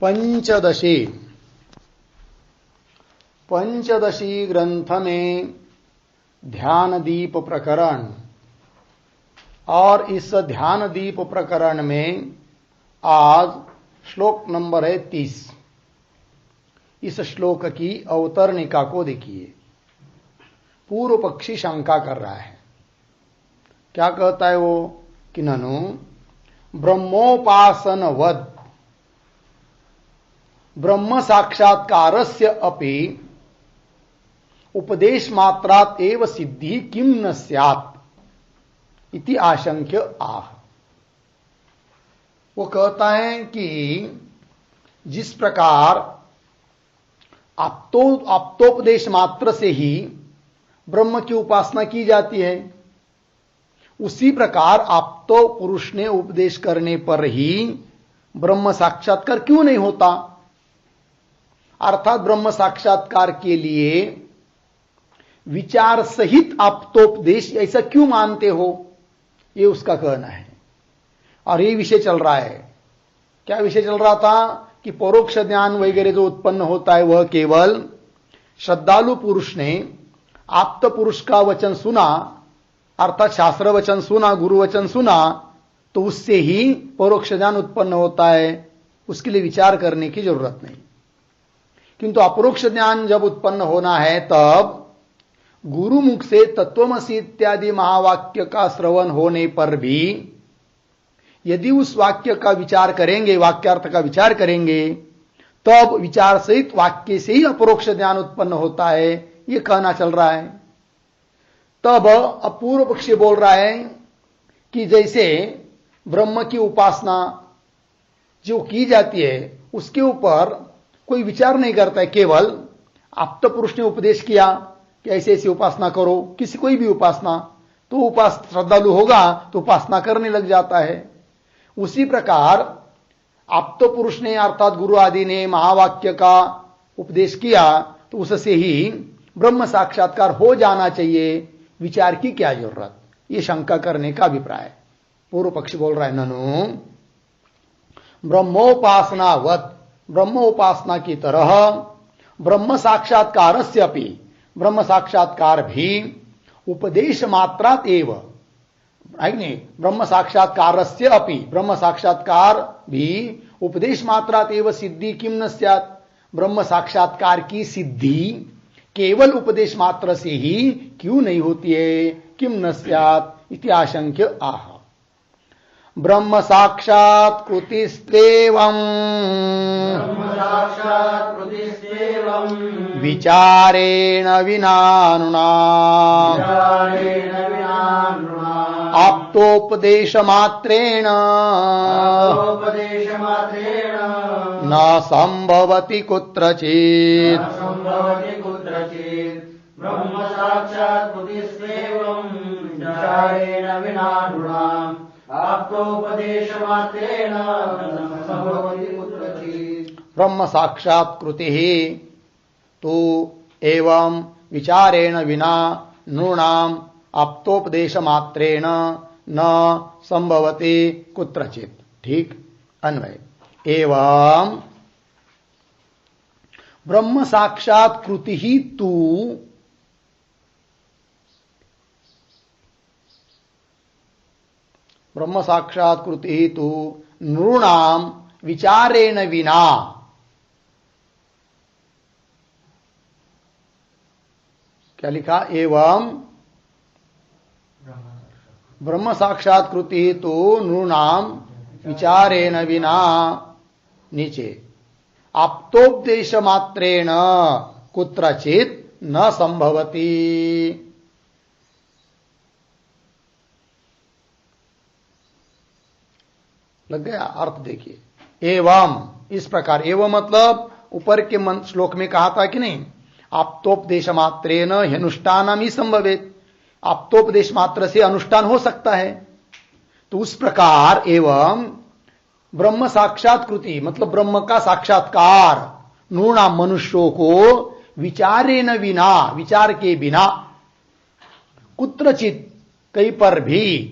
पंचदशी ग्रंथ में ध्यान दीप प्रकरण, और इस ध्यान दीप प्रकरण में आज श्लोक नंबर है 30। इस श्लोक की अवतरणिका को देखिए। पूर्व पक्षी शंका कर रहा है। क्या कहता है वो कि ननु ब्रह्मोपासनवद ब्रह्म साक्षात्कारस्य अपि उपदेश मात्रात एव सिद्धि किम न स्यात् इति आशंक्य आह। वो कहता है कि जिस प्रकार आप्तोपदेश मात्र से ही ब्रह्म की उपासना की जाती है, उसी प्रकार आप्तो पुरुष ने उपदेश करने पर ही ब्रह्म साक्षात्कार क्यों नहीं होता। अर्थात ब्रह्म साक्षात्कार के लिए विचार सहित आप्तोपदेश ऐसा क्यों मानते हो, ये उसका कहना है। और ये विषय चल रहा है। क्या विषय चल रहा था कि परोक्ष ज्ञान वगैरह जो उत्पन्न होता है वह केवल श्रद्धालु पुरुष ने आप्त पुरुष का वचन सुना, अर्थात शास्त्र वचन सुना, गुरु वचन सुना, तो उससे ही परोक्ष ज्ञान उत्पन्न होता है, उसके लिए विचार करने की जरूरत नहीं। किंतु अपरोक्ष ज्ञान जब उत्पन्न होना है तब गुरुमुख से तत्वमसि इत्यादि महावाक्य का श्रवण होने पर भी यदि उस वाक्य का विचार करेंगे, वाक्यार्थ का विचार करेंगे, तब विचार सहित वाक्य से ही अपरोक्ष ज्ञान उत्पन्न होता है, यह कहना चल रहा है। तब अपूर्व पक्षी बोल रहा है कि जैसे ब्रह्म की उपासना जो की जाती है उसके ऊपर कोई विचार नहीं करता है, केवल आप्त पुरुष ने उपदेश किया कि ऐसे ऐसी उपासना करो, किसी कोई भी उपासना, तो श्रद्धालु होगा तो उपासना करने लग जाता है। उसी प्रकार आप्त पुरुष ने अर्थात गुरु आदि ने महावाक्य का उपदेश किया तो उससे ही ब्रह्म साक्षात्कार हो जाना चाहिए, विचार की क्या जरूरत, ये शंका करने का अभिप्राय। पूर्व पक्ष बोल रहा है ननु ब्रह्मोपासनावत, ब्रह्मोपासना की तरह ब्रह्म साक्षात्कारस्य अपि, ब्रह्म साक्षात्कार भी उपदेश मात्रात एव, ब्रह्म साक्षात्कारस्य अपि, ब्रह्म साक्षात्कार भी उपदेश मात्रात एव सिद्धि किम न स्यात्, ब्रह्म साक्षात्कार की सिद्धि केवल उपदेश मात्र से ही क्यों नहीं होती है, किम न स्यात् इति आशंक्य आह। ब्रह्म साक्षात्कृतिस्तेवम् विचारेण विनानुना आप्तोपदेश मात्रेण न संभवति कुत्रचित्। ब्रह्म साक्षात्कृतिस्तेवम् विचारेण विनानुना आप्तोपदेश मात्रेण न संभवति कुत्रचित्। ब्रह्म साक्षात्कृति तो एवं विचारेण विना नृणाम आप्तोपदेश मात्रेण न संभवति कुत्रचित्। ठीक अन्वय। एवं ब्रह्म साक्षात्कृति ही तू ब्रह्म साक्षात्कृति ही तू नृणाम विचारेण विना, क्या लिखा, एवं ब्रह्म साक्षात्कृति तो नृणाम विचारेण विना, नीचे आप्तोपदेश मात्रेण कुत्रचित् न संभवति। लग गया अर्थ, देखिए। एवं इस प्रकार, एवं मतलब ऊपर के श्लोक में कहा था कि नहीं, आप्तोपदेश मात्रेण अनुष्ठानम ही संभवेत, आप्तोपदेश मात्र से अनुष्ठान हो सकता है। तो उस प्रकार एवं ब्रह्म साक्षात्कृति मतलब ब्रह्म का साक्षात्कार नूना मनुष्यों को विचारेण विना, विचार के बिना, कुत्रचित कहीं पर भी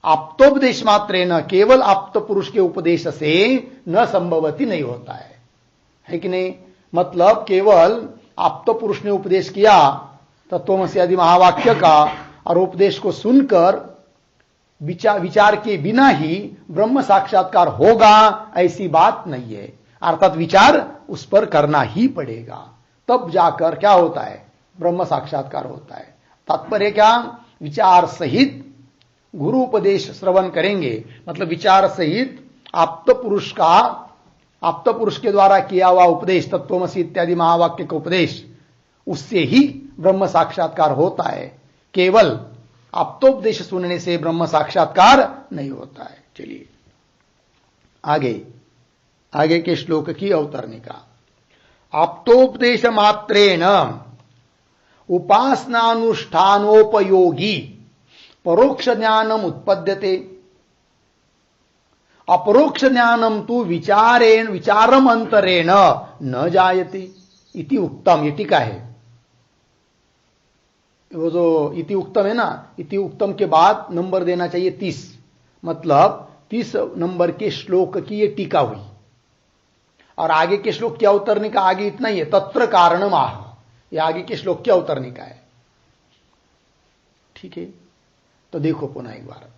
आप्तोपदेश मात्रे न, केवल आप्त पुरुष के उपदेश से न संभवती नहीं होता है कि नहीं? मतलब केवल आप्त पुरुष ने उपदेश किया तत्वमसि आदि महावाक्य का, और उपदेश को सुनकर विचार के बिना ही ब्रह्म साक्षात्कार होगा, ऐसी बात नहीं है। अर्थात विचार उस पर करना ही पड़ेगा, तब जाकर क्या होता है? ब्रह्म साक्षात्कार होता है। तात्पर्य क्या? विचार सहित गुरु उपदेश श्रवण करेंगे, मतलब विचार सहित आप्त पुरुष के द्वारा किया हुआ उपदेश, तत्वमसि इत्यादि महावाक्य का उपदेश, उससे ही ब्रह्म साक्षात्कार होता है। केवल आप्तोपदेश सुनने से ब्रह्म साक्षात्कार नहीं होता है। चलिए आगे के श्लोक की अवतरणिका। आप्तोपदेश मात्रेण उपासनानुष्ठानोपयोगी परोक्ष ज्ञानम उत्पद्यते, अपरोक्ष ज्ञानम तु विचारम अंतरेण न जायते इति उक्तम। ये टीका है। वो जो इति उत्तम है ना, इति उत्तम के बाद नंबर देना चाहिए 30, मतलब 30 नंबर के श्लोक की ये टीका हुई। और आगे के श्लोक क्या उतरने का? आगे इतना ही है, तत्र कारणम आह, ये आगे के श्लोक क्या उतरने का है। ठीक है, तो देखो पुनः एक बार।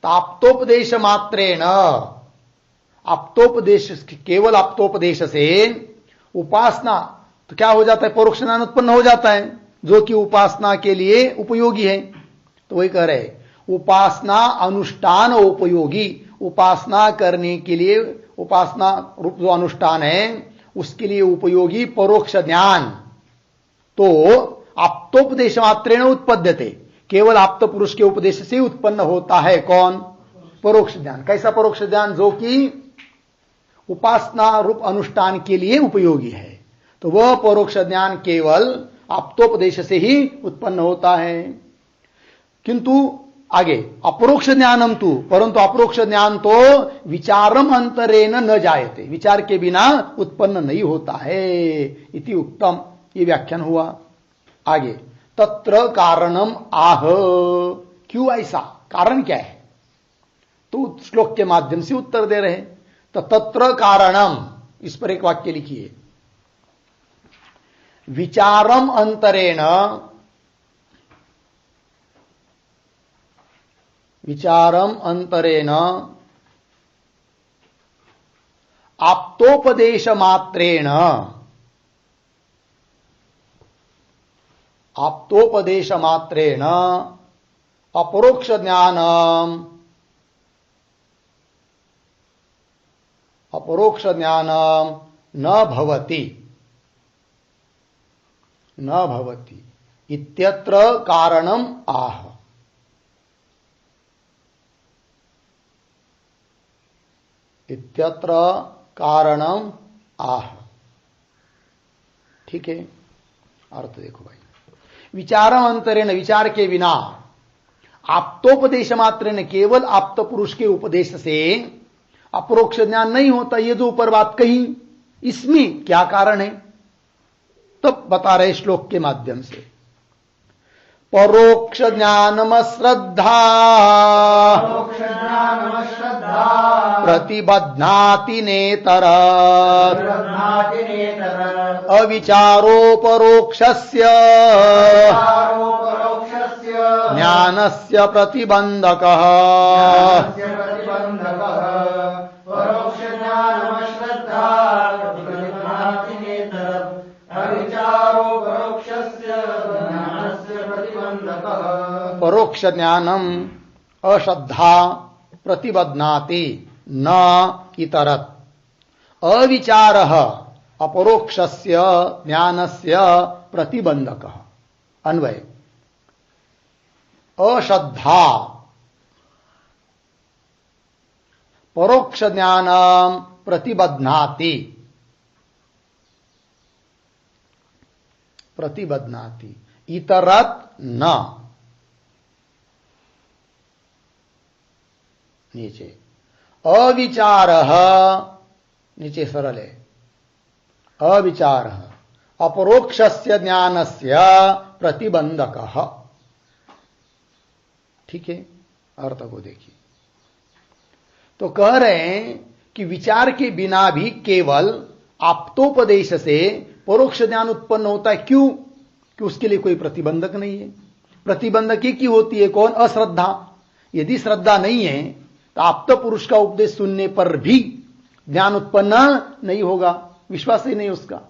तो आप्तोपदेश मात्रेण, आप्तोपदेश, केवल आप्तोपदेश से उपासना, तो क्या हो जाता है? परोक्ष ज्ञान उत्पन्न हो जाता है, जो कि उपासना के लिए उपयोगी है। तो वही कह रहे, उपासना अनुष्ठान उपयोगी, उपासना करने के लिए, उपासना रूप जो अनुष्ठान है उसके लिए उपयोगी परोक्ष ज्ञान, तो आप्तोपदेश मात्रेण उत्पद्यते, केवल आप्त पुरुष के उपदेश से उत्पन्न होता है। कौन? परोक्ष ज्ञान। कैसा परोक्ष ज्ञान? जो कि उपासना रूप अनुष्ठान के लिए उपयोगी है। तो वह परोक्ष ज्ञान केवल आप्तोपदेश से ही उत्पन्न होता है। किंतु आगे अपरोक्ष ज्ञानम तु, परंतु अपरोक्ष ज्ञान तो विचारम अंतरेण न जायते, विचार के बिना उत्पन्न नहीं होता है। इति उत्तम, ये व्याख्यान हुआ। आगे तत्र कारणम आह, क्यों ऐसा? कारण क्या है? तो श्लोक के माध्यम से उत्तर दे रहे। तो तत्र कारणम, इस पर एक वाक्य लिखिए। विचारम अंतरेण, विचारम अंतरेण आप्तोपदेश मात्रेण, आप्तोपदेश मात्रेण अपरोक्ष ज्ञानम, अपरोक्ष ज्ञानम न भवति, न भवति इत्यत्र कारणम आह। इत्यत्र कारणम आह। ठीक है, अर्थ देखो भाई। विचारम अंतरेण, विचार के बिना, आप्तोपदेश मात्रेण, केवल आप्त पुरुष के उपदेश से अपरोक्ष ज्ञान नहीं होता। ये जो ऊपर बात कही, इसमें क्या कारण है? तब बता रहे श्लोक के माध्यम से। परोक्ष ज्ञानम श्रद्धा प्रतिबध्नाति नेतर अविचारो परोक्षस्य ज्ञानस्य प्रतिबंधकः। परोक्ष ज्ञानम अश्रद्धा प्रतिबध्नाति न इतरत, अविचारः अपरोक्षस्य ज्ञानस्य प्रतिबंधकः। अन्वय, अश्रद्धा परोक्ष ज्ञानम प्रतिबध्नाति, प्रतिबध्नाति इतरत न। नीचे अविचारः, नीचे सरल है, अविचारः अपरोक्षस्य ज्ञानस्य प्रतिबंधकः। ठीक है, अर्थ को देखिए। तो कह रहे हैं कि विचार के बिना भी केवल आप्तोपदेश से परोक्ष ज्ञान उत्पन्न होता है। क्यों? कि उसके लिए कोई प्रतिबंधक नहीं है। प्रतिबंधक ही क्यों होती है? कौन? अश्रद्धा। यदि श्रद्धा नहीं है तो आप्त पुरुष का उपदेश सुनने पर भी ज्ञान उत्पन्न नहीं होगा, विश्वास ही नहीं उसका।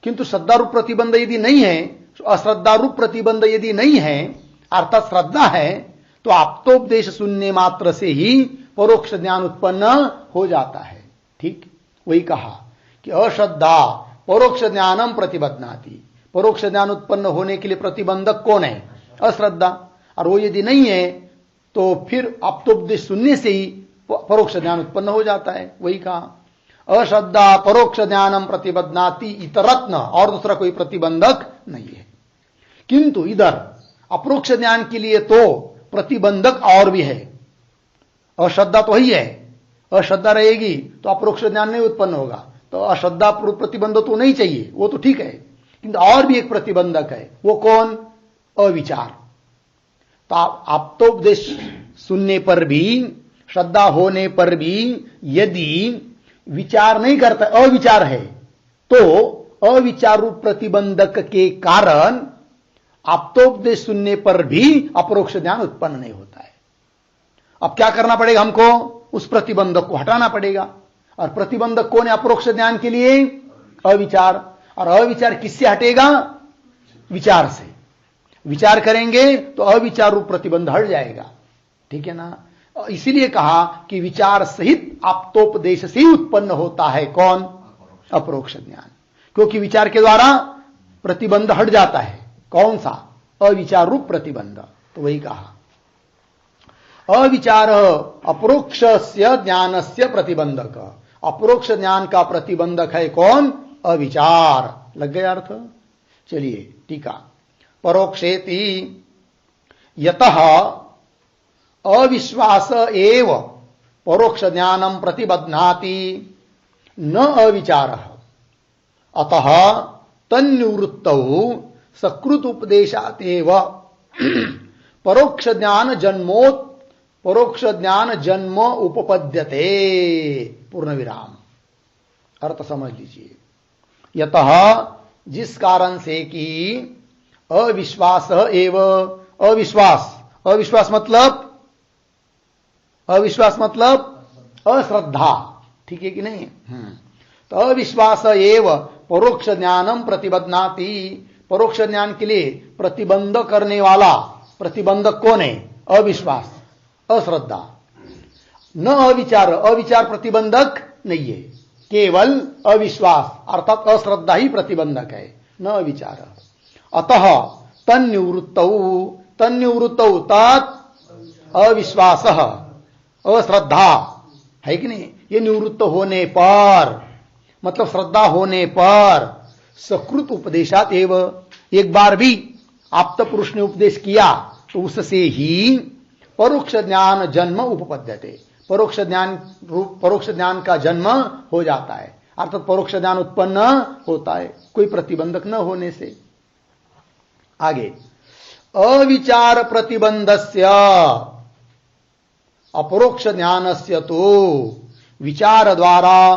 किंतु श्रद्धा रूप प्रतिबंध यदि नहीं है, अश्रद्धा रूप प्रतिबंध यदि नहीं है, अर्थात श्रद्धा है, तो आप्तोपदेश सुनने मात्र से ही परोक्ष ज्ञान उत्पन्न हो जाता है। ठीक, वही कहा कि अश्रद्धा परोक्ष ज्ञानम प्रतिबद्धनाति। परोक्ष ज्ञान उत्पन्न होने के लिए प्रतिबंधक कौन है? अश्रद्धा। और वो यदि नहीं है तो फिर आप्तोपदेश सुनने से ही परोक्ष ज्ञान उत्पन्न हो जाता है। वही कहा अश्रद्धा परोक्ष ज्ञानम प्रतिबद्धनाति इतरत्न, और दूसरा कोई प्रतिबंधक नहीं है। किंतु इधर अपरोक्ष ज्ञान के लिए तो प्रतिबंधक और भी है। अश्रद्धा तो ही है, अश्रद्धा रहेगी तो अपरोक्ष ज्ञान नहीं उत्पन्न होगा, तो अश्रद्धा प्रतिबंध तो नहीं चाहिए, वो तो ठीक है। किंतु और भी एक प्रतिबंधक है, वो कौन? अविचार। तो आप्तोपदेश सुनने पर भी, श्रद्धा होने पर भी यदि विचार नहीं करता, अविचार है, तो अविचार रूप प्रतिबंधक के कारण आप्तोपदेश सुनने पर भी अपरोक्ष ज्ञान उत्पन्न नहीं होता है। अब क्या करना पड़ेगा हमको? उस प्रतिबंधक को हटाना पड़ेगा। और प्रतिबंधक कौन है अपरोक्ष ज्ञान के लिए? अविचार। और अविचार किससे हटेगा? विचार से। विचार करेंगे तो अविचार रूप प्रतिबंध हट जाएगा। ठीक है ना? इसीलिए कहा कि विचार सहित आप्तोपदेश से ही उत्पन्न होता है कौन? अपरोक्ष ज्ञान। क्योंकि विचार के द्वारा प्रतिबंध हट जाता है। कौन सा? अविचार रूप प्रतिबंध। तो वही कहा अविचार अपरोक्ष ज्ञान से प्रतिबंधक। अपरोक्ष ज्ञान का प्रतिबंधक है कौन? अविचार। लग गया अर्थ? चलिए टीका। परोक्षेति यतः अविश्वास एव परोक्ष ज्ञानम प्रतिबध्नाति न अविचारः, अतः तन्निवृत्तौ सकृत उपदेशात् एव परोक्ष ज्ञान जन्म उपपद्यते। पूर्ण विराम। अर्थ समझ लीजिए। यतः, जिस कारण से कि अविश्वास एव, अविश्वास मतलब अश्रद्धा। ठीक है कि नहीं? तो अविश्वास एव परोक्ष ज्ञानम प्रतिबध्नाति। परोक्ष ज्ञान के लिए प्रतिबंध करने वाला प्रतिबंधक कौन है? अविश्वास, अश्रद्धा। न अविचार, अविचार प्रतिबंधक नहीं है, केवल अविश्वास अर्थात अश्रद्धा ही प्रतिबंधक है, न अविचार। अतः तन्निवृत्तौ तत् अविश्वास अश्रद्धा है कि नहीं? ये निवृत्त होने पर, मतलब श्रद्धा होने पर, सकृत उपदेशात एव, एक बार भी आप्त पुरुष ने उपदेश किया तो उससे ही परोक्ष ज्ञान जन्म उपपद्यते। परोक्ष ज्ञान का जन्म हो जाता है, अर्थात परोक्ष ज्ञान उत्पन्न होता है कोई प्रतिबंधक न होने से। आगे, अविचार प्रतिबंधस्य अपरोक्ष ज्ञानस्य तो विचार द्वारा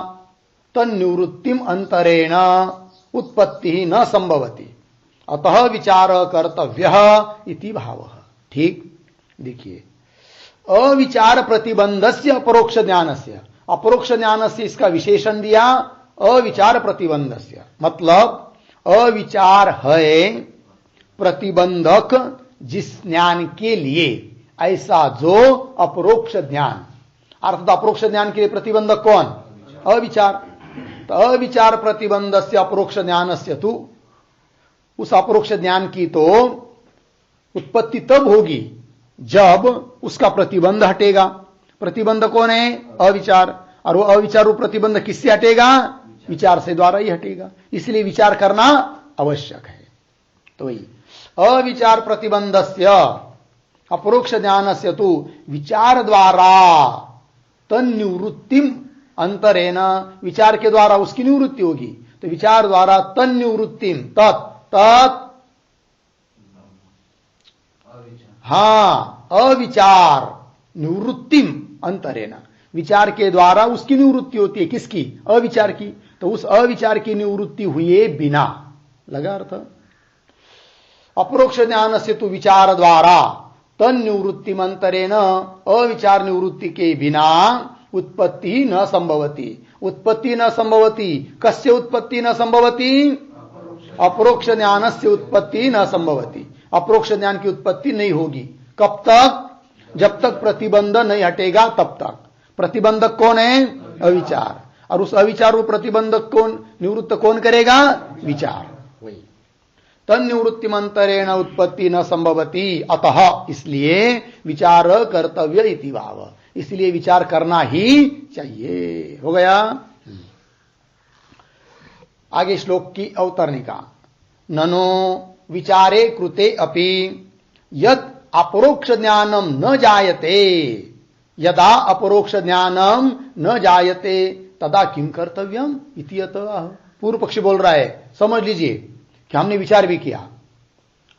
तन्निवृत्तिम अंतरेण उत्पत्ति न संभवति, अतः विचार कर्तव्य इति भावः। ठीक, देखिए, अविचार प्रतिबंधस्य अपरोक्ष ज्ञानस्य, अपरोक्ष ज्ञानस्य इसका विशेषण दिया अविचार प्रतिबंधस्य, मतलब अविचार है प्रतिबंधक जिस ज्ञान के लिए, ऐसा जो अपरोक्ष ज्ञान, अर्थात अपरोक्ष ज्ञान के लिए प्रतिबंधक कौन? अविचार। तो अविचार प्रतिबंधस्य अपरोक्ष ज्ञानस्य तु, उस अपरोक्ष ज्ञान की तो उत्पत्ति तब होगी जब उसका प्रतिबंध हटेगा। प्रतिबंध कौन है? अविचार। और वो अविचार रूप प्रतिबंध किससे हटेगा? विचार से द्वारा ही हटेगा, इसलिए विचार करना आवश्यक है। तो वही अविचार प्रतिबंधस्य अपरोक्ष ज्ञानस्य तु विचार द्वारा तन्निवृत्तिम अंतरेण, विचार के द्वारा उसकी निवृत्ति होगी, तो विचार द्वारा तन्निवृत्तिम तत् अविचार निवृत्तिम अंतरेण, विचार के द्वारा उसकी निवृत्ति होती है। किसकी? अविचार की। तो उस अविचार की निवृत्ति हुए बिना, लगा अर्थ। अपरोक्ष ज्ञान से तो विचार द्वारा तन निवृत्ति मंतरेण, अविचार निवृत्ति के बिना उत्पत्ति न संभवती। उत्पत्ति न संभवती। कस्य उत्पत्ति न संभवती? अपरोक्ष ज्ञान से उत्पत्ति न संभवती। अपरोक्ष ज्ञान की उत्पत्ति नहीं होगी। कब तक? जब तक प्रतिबंध नहीं हटेगा तब तक। प्रतिबंधक कौन है? अविचार। और उस अविचार को प्रतिबंधक कौन निवृत्त कौन करेगा? विचार। वही तन निवृत्ति मंतरेण उत्पत्ति न संभवती। अतः इसलिए विचार कर्तव्य इति भाव। इसलिए विचार करना ही चाहिए। हो गया। आगे श्लोक की अवतरणिका। ननो विचारे कृते अपि यद अपरोक्ष ज्ञानम न जायते, यदा अपरोक्ष ज्ञानम न जायते तदा किम कर्तव्यम इति अतः। पूर्व पक्षी बोल रहा है, समझ लीजिए कि हमने विचार भी किया,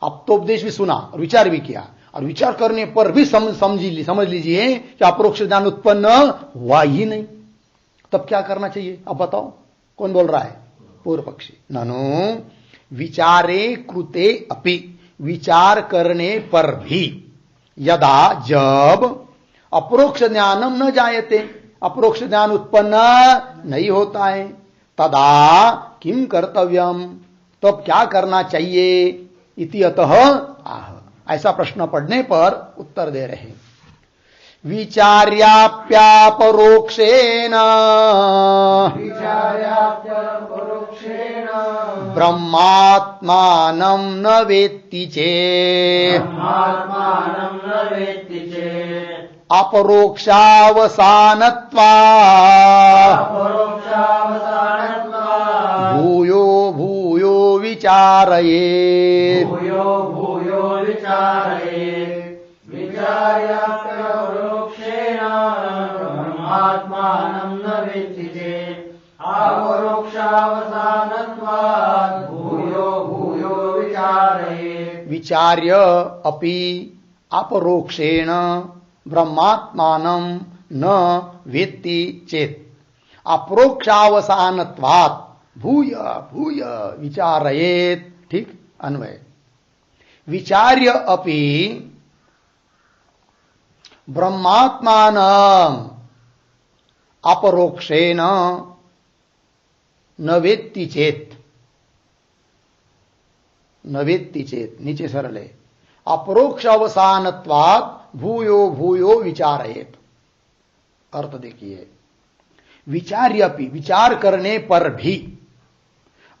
अब तो उपदेश भी सुना और विचार भी किया, और विचार करने पर भी समझ लीजिए कि अपरोक्ष ज्ञान उत्पन्न हुआ ही नहीं। तब क्या करना चाहिए? अब बताओ कौन बोल रहा है? पूर्व पक्षी। ननु विचारे कृते अपि, विचार करने पर भी, यदा जब अपरोक्ष ज्ञानम न जायते, अपरोक्ष ज्ञान उत्पन्न नहीं होता है, तदा किम कर्तव्यम, तो अब क्या करना चाहिए? इति अतः आह। ऐसा प्रश्न पढ़ने पर उत्तर दे रहे। विचार्याप्यापरोक्षेण ब्रह्मात्मानं न वेत्ति चेत् अपरोक्षावसानत्वात् भूयो भूयो विचारयेत्। विचार्याप्यपरोक्षेण ब्रह्मात्मानं न वेत्ति चेत् अपरोक्षावसानत्वात् भूयो भूयो विचारयेत्। विचार्य अपि अपरोक्षेण ब्रह्मात्मानं न वेत्ति चेत् अपरोक्षावसानत्वात् भूय भूय विचारयेत्। ठीक अन्वय। विचार्य अपि ब्रह्मात्मानं अपरोक्षेण न वेत्ति चेत्, न वेत्ति चेत् नीचे सरल है, अपरोक्ष अवसानत्वात् भूयो भूयो विचारयेत्। अर्थ देखिए, विचार्यपि, विचार करने पर भी,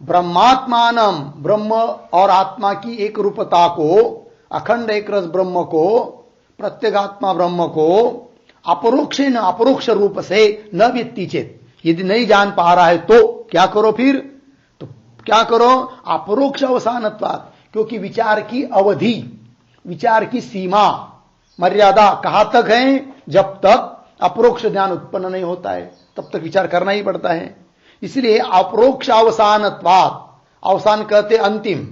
ब्रह्मात्मानम, ब्रह्म और आत्मा की एक रूपता को, अखंड एक रस ब्रह्म को, प्रत्यगात्मा ब्रह्म को अपरोक्षेण, अपरोक्ष रूप से न वेत्ति चेत्, यदि नहीं जान पा रहा है तो क्या करो फिर? तो क्या करो? अपरोक्ष अवसानत्वात्, क्योंकि विचार की अवधि, विचार की सीमा, मर्यादा कहां तक है? जब तक अपरोक्ष ज्ञान उत्पन्न नहीं होता है तब तक विचार करना ही पड़ता है। इसलिए अपरोक्ष अवसानत्वात्, अवसान कहते अंतिम,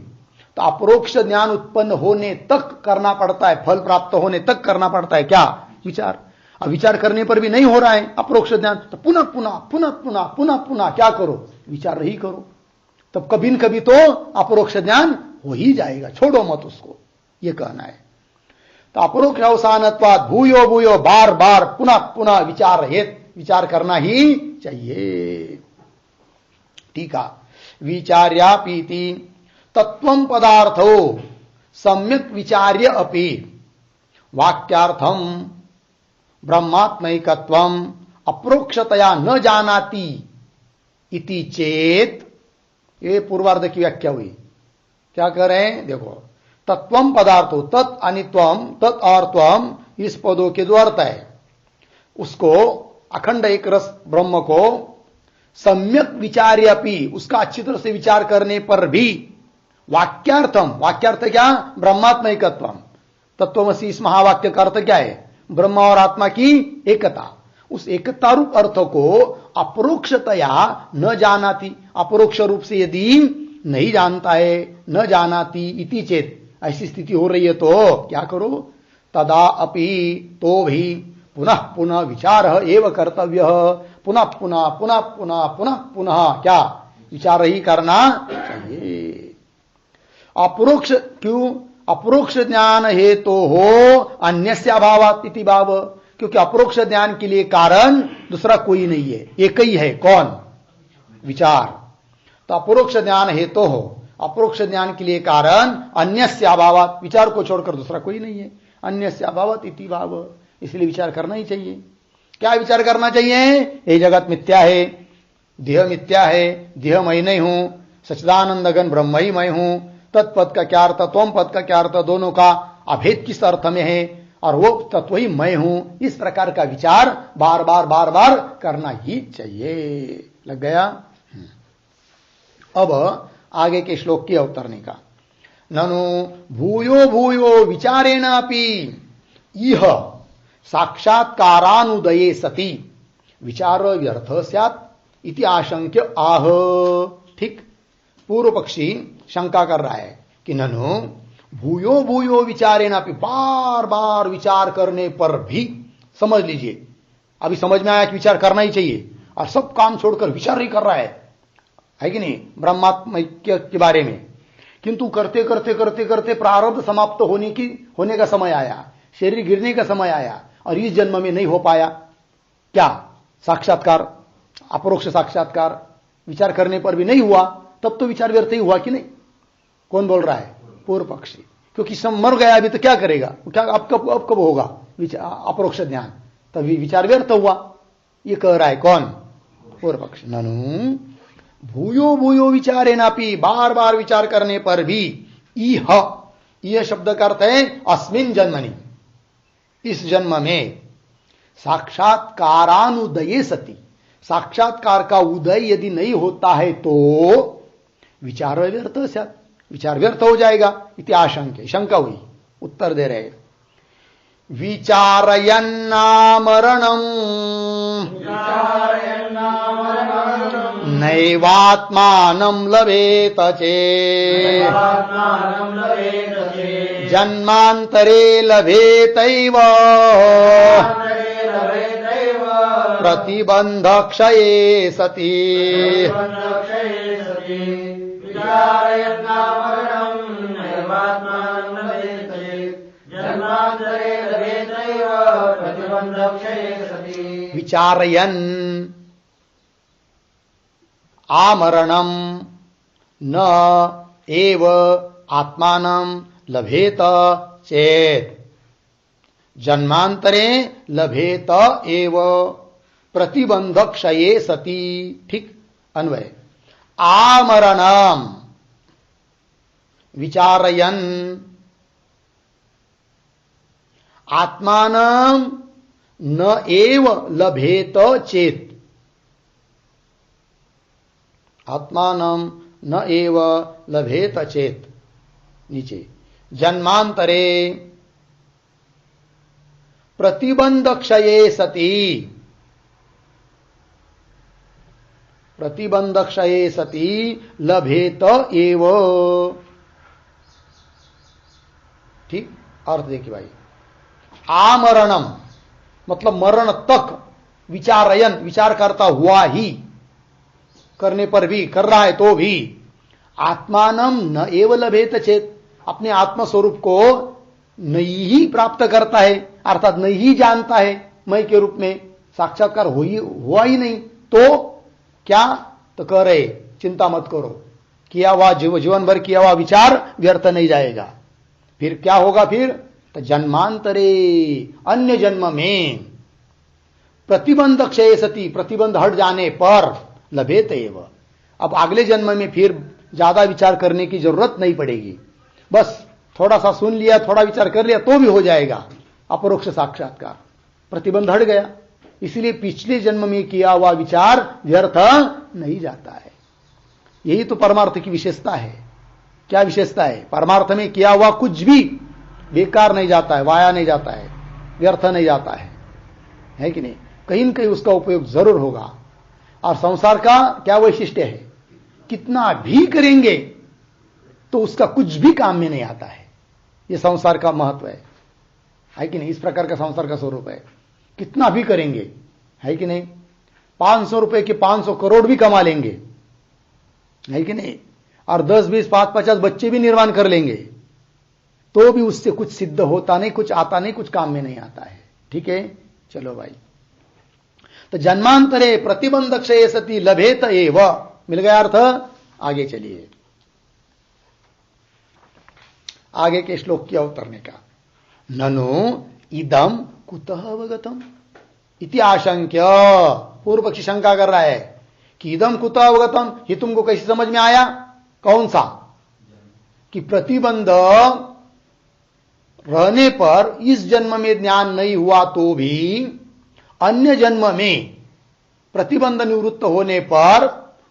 तो अपरोक्ष ज्ञान उत्पन्न होने तक करना पड़ता है, फल प्राप्त होने तक करना पड़ता है। क्या? विचार। अब विचार करने पर भी नहीं हो रहा है अपरोक्ष ज्ञान, तो पुनः पुनः पुनः पुनः पुनः पुनः क्या करो? विचार ही करो। तब कभी न कभी तो अपरोक्ष ज्ञान हो ही जाएगा, छोड़ो मत उसको, ये कहना है। तो अपरोक्ष अवसानत्वात् भूयो भूयो, बार बार पुनः पुनः विचार हेत, विचार करना ही चाहिए। ठीक है। विचार्यापीति तत्वं पदार्थो सम्यक विचार्य अपि वाक्यार्थम ब्रह्मात्मैकत्वम अप्रोक्षतया न जानाति इति चेत। ये पूर्वार्ध की व्याख्या हुई। क्या कह रहे हैं? देखो, तत्वम पदार्थो, तत् अनित्वम, तत् और त्वम, इस पदों के दो अर्थ है। उसको अखंड एक रस ब्रह्म को सम्यक विचार्यपि, उसका अच्छी तरह से विचार करने पर भी, वाक्यार्थम, वाक्यार्थ क्या? ब्रह्मात्मैकत्वम, तत्वमसि इस महावाक्य का अर्थ क्या है? ब्रह्म और आत्मा की एकता। उस एकता रूप अर्थ को अपरोक्षतया न जानाति, अपरोक्ष रूप से यदि नहीं जानता है, न जानाति इति चेत, ऐसी स्थिति हो रही है तो क्या करो? तदा अपि, तो भी पुनः पुनः विचार एव कर्तव्य, पुनः पुनः पुनः पुनः पुनः पुनः क्या विचार ही करना चाहिए। अपरोक्ष क्यों? अपरोक्ष ज्ञान हेतु हो अन्यस्य अभावात् इति भाव, क्योंकि अपरोक्ष ज्ञान के लिए कारण दूसरा कोई नहीं है, एक ही है, कौन? विचार। तो अपरोक्ष ज्ञान हेतु हो, अपरोक्ष ज्ञान के लिए कारण अन्यस्य अभावात्, विचार को छोड़कर दूसरा कोई नहीं है, अन्यस्य अभावात् इति भाव, इसलिए विचार करना ही चाहिए। क्या विचार करना चाहिए? ये जगत मिथ्या है, देह मिथ्या है, देह मैं नहीं हूं, सच्चिदानंद घन ब्रह्म ही मैं हूं, तत्पद का क्या अर्थ, त्वम पद का क्या अर्थ, दोनों का अभेद किस अर्थ में है, और वो तत्व ही मैं हूं, इस प्रकार का विचार बार बार बार बार करना ही चाहिए। लग गया? अब आगे के श्लोक की अवतरणी का, ननु भूयो भूयो विचारेणापि इह साक्षात्कारानुदये सति विचार व्यर्थ स्यात् इति आशंक्य आह। ठीक, पूर्व पक्षी शंका कर रहा है कि ननु भूयो भूयो विचारेणापि, बार बार विचार करने पर भी, समझ लीजिए अभी समझ में आया कि विचार करना ही चाहिए, और सब काम छोड़कर विचार ही कर रहा है कि नहीं, ब्रह्मात्म के बारे में, किंतु करते करते करते करते प्रारब्ध समाप्त होने का समय आया, शरीर गिरने का समय आया, और इस जन्म में नहीं हो पाया। क्या साक्षात्कार, अपरोक्ष साक्षात्कार विचार करने पर भी नहीं हुआ, तब तो विचार व्यर्थ ही हुआ कि नहीं? कौन बोल रहा है? पूर्व पक्षी, क्योंकि सब मर गया अभी तो क्या करेगा, क्या अब कब होगा अपरोक्ष ज्ञान, तभी विचार व्यर्थ हुआ, ये कह रहा है कौन? पूर्व पक्षी। ननु भूयो भूयो विचारेणापि, बार बार विचार करने पर भी, यह शब्द का अर्थ है अस्मिन् जन्मनि, इस जन्म में, साक्षात्कारानुदये सति, साक्षात्कार का उदय यदि नहीं होता है तो विचार व्यर्थ स्यात्, विचार व्यर्थ हो जाएगा। इति आशंक्य, शंका हुई, उत्तर दे रहे, विचारयन्नामरणम् नैवात्मानं लभेत चेत् जन्मान्तरे लभेतैव प्रतिबन्धक्षये सति। विचारयन् आमरणं न एव आत्मानं लभेत चेत् जन्मांतरे लभेत एव प्रतिबंधक्षये सति। ठीक, अन्वय, आमरणम विचारयन् आत्मानं न एव लभेत चेत्, आत्मानं न एव लभेत चेत्, नीचे, जन्मांतरे प्रतिबंधक्षये सति, प्रतिबंधक्षये सति लभेत एव। ठीक, अर्थ देखिए भाई, आमरणम मतलब मरण तक, विचारयन विचार करता हुआ ही, करने पर भी, कर रहा है तो भी, आत्मानम न एव लभेत चेत, अपने आत्म स्वरूप को नहीं ही प्राप्त करता है, अर्थात नहीं ही जानता है मैं के रूप में, साक्षात्कार हुआ ही नहीं, तो क्या? तो कह रहे चिंता मत करो, किया हुआ जीवन भर किया हुआ विचार व्यर्थ नहीं जाएगा। फिर क्या होगा? फिर तो जन्मांतरे, अन्य जन्म में, प्रतिबंध क्षय सती, प्रतिबंध हट जाने पर लभेत एव, अब अगले जन्म में फिर ज्यादा विचार करने की जरूरत नहीं पड़ेगी, बस थोड़ा सा सुन लिया, थोड़ा विचार कर लिया तो भी हो जाएगा अपरोक्ष साक्षात्कार, प्रतिबंध हट गया। इसलिए पिछले जन्म में किया हुआ विचार व्यर्थ नहीं जाता है। यही तो परमार्थ की विशेषता है। क्या विशेषता है? परमार्थ में किया हुआ कुछ भी बेकार नहीं जाता है, वाया नहीं जाता है, व्यर्थ नहीं जाता है कि नहीं? कहीं न कहीं उसका उपयोग जरूर होगा। और संसार का क्या वैशिष्ट्य है? कितना भी करेंगे तो उसका कुछ भी काम में नहीं आता है। यह संसार का महत्व है कि नहीं? इस प्रकार का संसार का स्वरूप है। कितना भी करेंगे, है कि नहीं? 500 रुपए के 500 करोड़ भी कमा लेंगे, है कि नहीं? और 10, 20, 5, 50 बच्चे भी निर्माण कर लेंगे, तो भी उससे कुछ सिद्ध होता नहीं, कुछ आता नहीं, कुछ काम में नहीं आता है। ठीक है, चलो भाई। तो जन्मांतरे प्रतिबंध क्षय सती लभेत एव, मिल गया अर्थ। आगे चलिए, आगे के श्लोक की अवतरने का। ननु इदम कुतः अवगतम इति आशंक्य, पूर्व पक्षी शंका कर रहा है कि इदम कुतः अवगतम, ये तुमको कैसे समझ में आया? कौन सा? कि प्रतिबंध रहने पर इस जन्म में ज्ञान नहीं हुआ तो भी अन्य जन्म में प्रतिबंध निवृत्त होने पर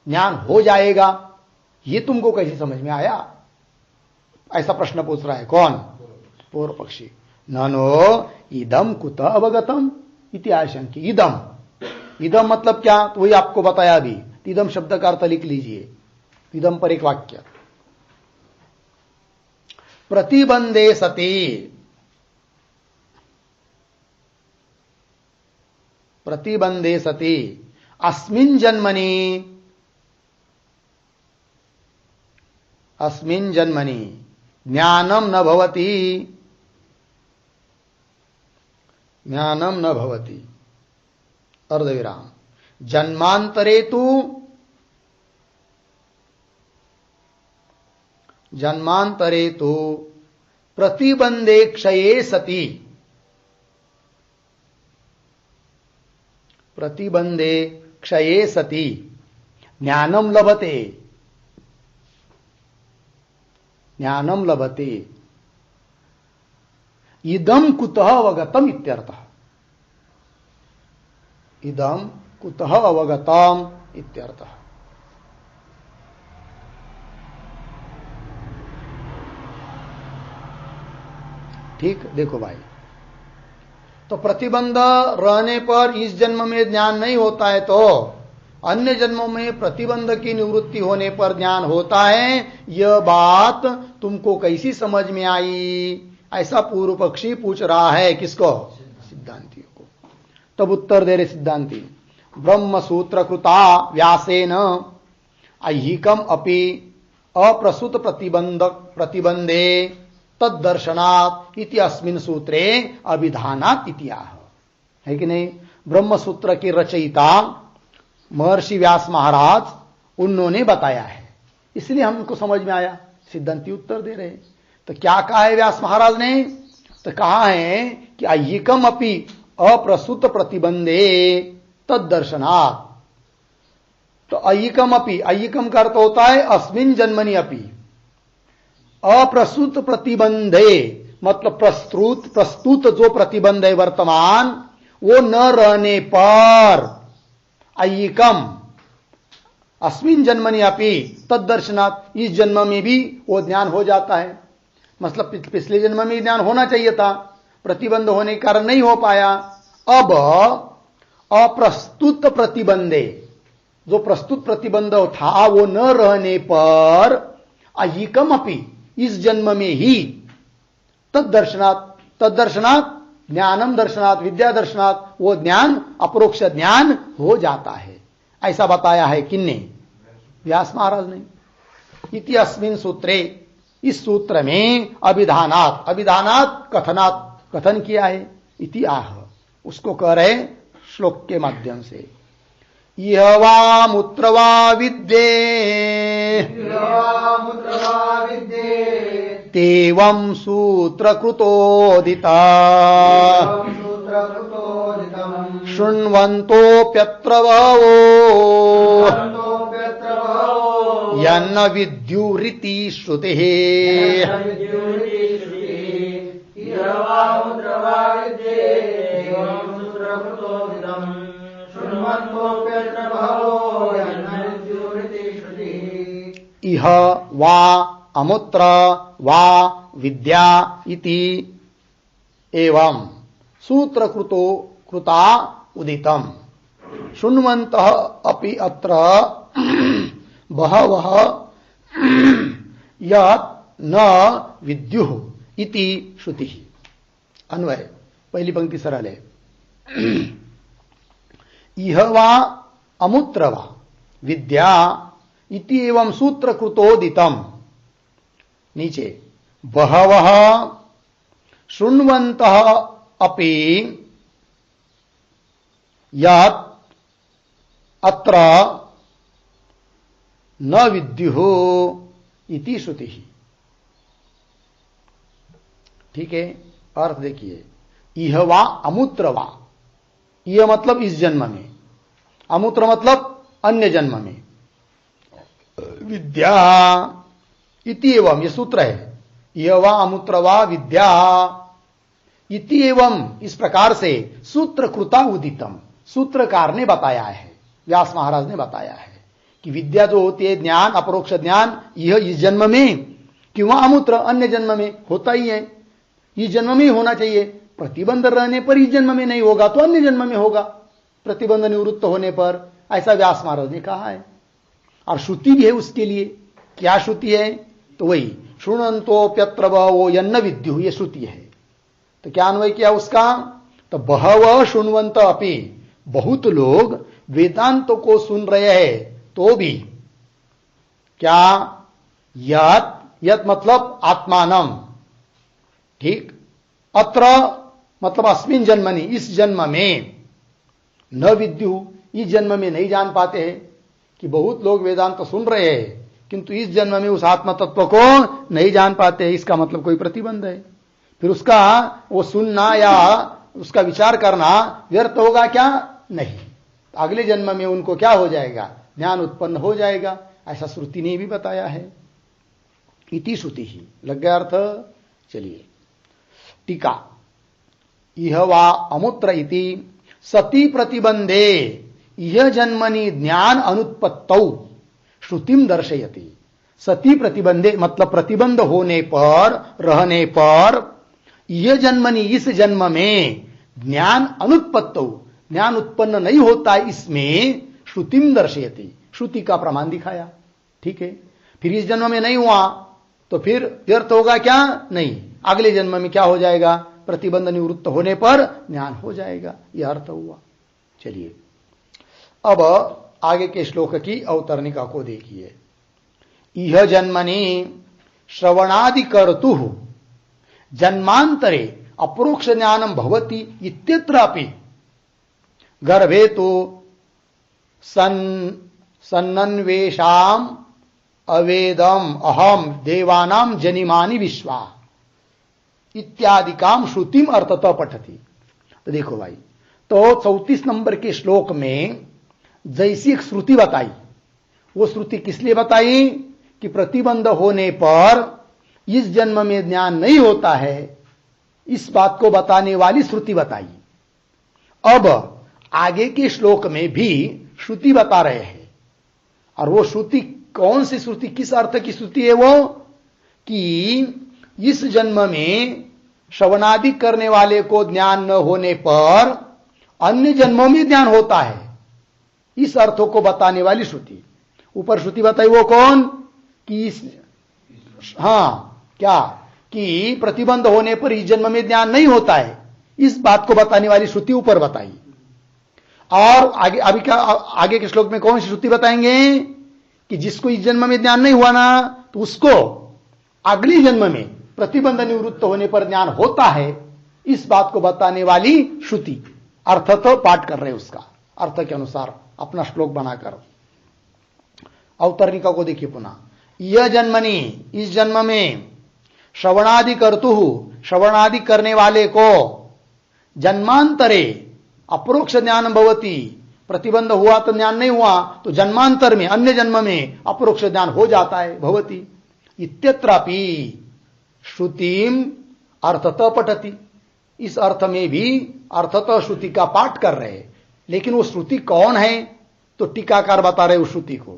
ज्ञान हो जाएगा, ये तुमको कैसे समझ में आया? ऐसा प्रश्न पूछ रहा है। कौन? पूर्व पक्षी। ननो इदम कुतः अवगतम इति आशंक्य। इदम, इदम मतलब क्या? तो वही आपको बताया अभी। इदम शब्द का अर्थ लिख लीजिए। इदम पर एक वाक्य, प्रतिबंधे सति, प्रतिबंधे सति अस्मिन् जन्मनि, अस्मिन् जन्मनि ज्ञानम न भवति, ज्ञानम न भवति, अर्धविराम, जन्मांतरे तु, जन्मांतरे तु प्रतिबंधे क्षये सति, प्रतिबंधे क्षये सति ज्ञानम लभते, ज्ञानम लभते। इदम कुतः अवगतम इत्यर्थः, इदम कुतः अवगतम इत्यर्थः। ठीक, देखो भाई, तो प्रतिबंध रहने पर इस जन्म में ज्ञान नहीं होता है, तो अन्य जन्मों में प्रतिबंध की निवृत्ति होने पर ज्ञान होता है। यह बात तुमको कैसी समझ में आई? ऐसा पूर्व पक्षी पूछ रहा है। किसको? सिद्धांतियों को। तब उत्तर दे रहे सिद्धांती, ब्रह्म सूत्र कृता व्यासेन ऐहिकम अपि अप्रसूत प्रतिबंधे तद्दर्शनात् इति अस्मिन् सूत्रे अभिधानात् इति आह। है कि नहीं? ब्रह्म सूत्र के रचयिता महर्षि व्यास महाराज, उन्होंने बताया है, इसलिए हमको समझ में आया। सिद्धांती उत्तर दे रहे। तो क्या कहा है व्यास महाराज ने? तो कहा है कि ऐहिकम अपि अप्रसूत प्रतिबंधे तद्दर्शनात्। तो ऐहिकम अपि, ऐहिकम का अर्थ होता है अस्मिन् जन्मनि अपि, अप्रसूत प्रतिबंधे मतलब प्रस्तुत जो प्रतिबंध है वर्तमान, वो न रहने पर ऐहिकम अस्मिन् जन्मनि अपि तद्दर्शनात्, इस जन्म में भी वो ज्ञान हो जाता है। मतलब पिछले जन्म में ज्ञान होना चाहिए था, प्रतिबंध होने के कारण नहीं हो पाया। अब अप्रस्तुत प्रतिबंधे, जो प्रस्तुत प्रतिबंध था वो न रहने पर ऐहिकम अपि, इस जन्म में ही तद्दर्शनात्, तद्दर्शनात् ज्ञानम दर्शनात्, विद्या दर्शनात्, वो ज्ञान अपरोक्ष ज्ञान हो जाता है। ऐसा बताया है किन्ने? व्यास महाराज ने। इति अस्मिन् सूत्रे, इस सूत्र में अभिधानात्, अभिधानात् कथनात्, कथन किया है। इति आह, उसको कह रहे श्लोक के माध्यम से। यह वा मूत्र वा विद्ये तेवं सूत्रकृतोदिता शृण्वन्तोऽप्यत्र बहवो यन्न विद्युरिति श्रुतिः। इह वा अमुत्र वा विद्या इति एवं सूत्रकृतो कृता उदितम शृण्वन्तः अपि अत्र बहवः यत् न विद्युः इति श्रुतिः। अन्वय, पहली पंक्ति सरल है। इह वा अमुत्र वा विद्या इति एवं सूत्र कृतोदितम। नीचे बहवः शृण्वन्तः अपि यत् अत्र न विद्युः इति श्रुतिः। ठीक है, अर्थ देखिए, इह वा अमूत्र वा, यह मतलब इस जन्म में, अमूत्र मतलब अन्य जन्म में, विद्या इति एवं, यह सूत्र है, यह वा अमूत्र वा विद्या इति एवं, इस प्रकार से सूत्र कृता उदितम, सूत्रकार ने बताया है, व्यास महाराज ने बताया है कि विद्या जो होती है ज्ञान, अपरोक्ष ज्ञान, यह इस जन्म में किंवा अमूत्र अन्य जन्म में होता ही है, इस जन्म में ही होना चाहिए। प्रतिबंध रहने पर इस जन्म में नहीं होगा तो अन्य जन्म में होगा, प्रतिबंध निवृत्त होने पर, ऐसा व्यास महाराज ने कहा है। और श्रुति भी है उसके लिए। क्या श्रुति है? तो वही शृण्वन्तोप्यत्र वो यन्न विद्युः, ये श्रुति है। तो क्या अन्वय किया उसका? तो बहवः शृण्वन्त अपि, बहुत लोग वेदांत को सुन रहे हैं तो भी, क्या यत्, यत् मतलब आत्मानम, ठीक, अत्र मतलब अस्मिन् जन्मनि, इस जन्म में, न विद्यु, इस जन्म में नहीं जान पाते हैं, कि बहुत लोग वेदांत तो सुन रहे हैं किंतु इस जन्म में उस आत्म तत्व को नहीं जान पाते हैं, इसका मतलब कोई प्रतिबंध है। फिर उसका वो सुनना या उसका विचार करना व्यर्थ होगा क्या? नहीं, अगले जन्म में उनको क्या हो जाएगा? ज्ञान उत्पन्न हो जाएगा, ऐसा श्रुति ने भी बताया है। इति श्रुति ही, लग गया अर्थ? चलिए टीका, इह वा अमूत्र इति सती प्रतिबंधे इह जन्मनि ज्ञान अनुत्पत्तौ श्रुतिम दर्शयति। सती प्रतिबंधे मतलब प्रतिबंध होने पर, रहने पर, यह जन्मनि, इस जन्म में, ज्ञान अनुत्पत्तौ, ज्ञान उत्पन्न नहीं होता, इसमें श्रुतिम दर्शयति, श्रुति का प्रमाण दिखाया। ठीक है, फिर इस जन्म में नहीं हुआ तो फिर व्यर्थ होगा क्या? नहीं, अगले जन्म में क्या हो जाएगा? प्रतिबंध निवृत्त होने पर ज्ञान हो जाएगा, यह अर्थ हुआ। चलिए अब आगे के श्लोक की अवतरणिका को देखिए। इह जन्मनि श्रवणादि कर्तुः जन्मांतरे अपरोक्ष ज्ञानम भवति इत्यत्रापि गर्भे तो सन्नन्वेषाम अवेदम अहम देवानाम जनिमानि विश्वा इत्यादि काम श्रुतिम अर्थतः पठति। तो देखो भाई, तो 34 नंबर के श्लोक में जैसी एक श्रुति बताई, वो श्रुति किस लिए बताई? कि प्रतिबंध होने पर इस जन्म में ज्ञान नहीं होता है, इस बात को बताने वाली श्रुति बताई। अब आगे के श्लोक में भी श्रुति बता रहे हैं, और वो श्रुति कौन सी श्रुति, किस अर्थ की श्रुति है वो? कि इस जन्म में श्रवणादि करने वाले को ज्ञान न होने पर अन्य जन्मों में ज्ञान होता है, इस अर्थों को बताने वाली श्रुति। ऊपर श्रुति बताई वो कौन? कि क्या? कि प्रतिबंध होने पर इस जन्म में ज्ञान नहीं होता है, इस बात को बताने वाली श्रुति ऊपर बताई। और आगे, अभी क्या आगे के श्लोक में कौन सी श्रुति बताएंगे? कि जिसको इस जन्म में ज्ञान नहीं हुआ ना, तो उसको अगले जन्म में प्रतिबंध निवृत्त होने पर ज्ञान होता है, इस बात को बताने वाली श्रुति। अर्थ तो पाठ कर रहे, उसका अर्थ के अनुसार अपना श्लोक बनाकर। अवतरणिका को देखिए पुनः। यह जन्मनि, इस जन्म में, श्रवणादि कर्तुः, श्रवणादि करने वाले को, जन्मांतरे अपरोक्ष ज्ञान भवति, प्रतिबंध हुआ तो ज्ञान नहीं हुआ, तो जन्मांतर में, अन्य जन्म में अपरोक्ष ज्ञान हो जाता है, भवति इत्यत्रापि श्रुतिम अर्थतः पठति। इस अर्थ में भी अर्थतः श्रुति का पाठ कर रहे हैं, लेकिन वो श्रुति कौन है? तो टीकाकार बता रहे उस श्रुति को,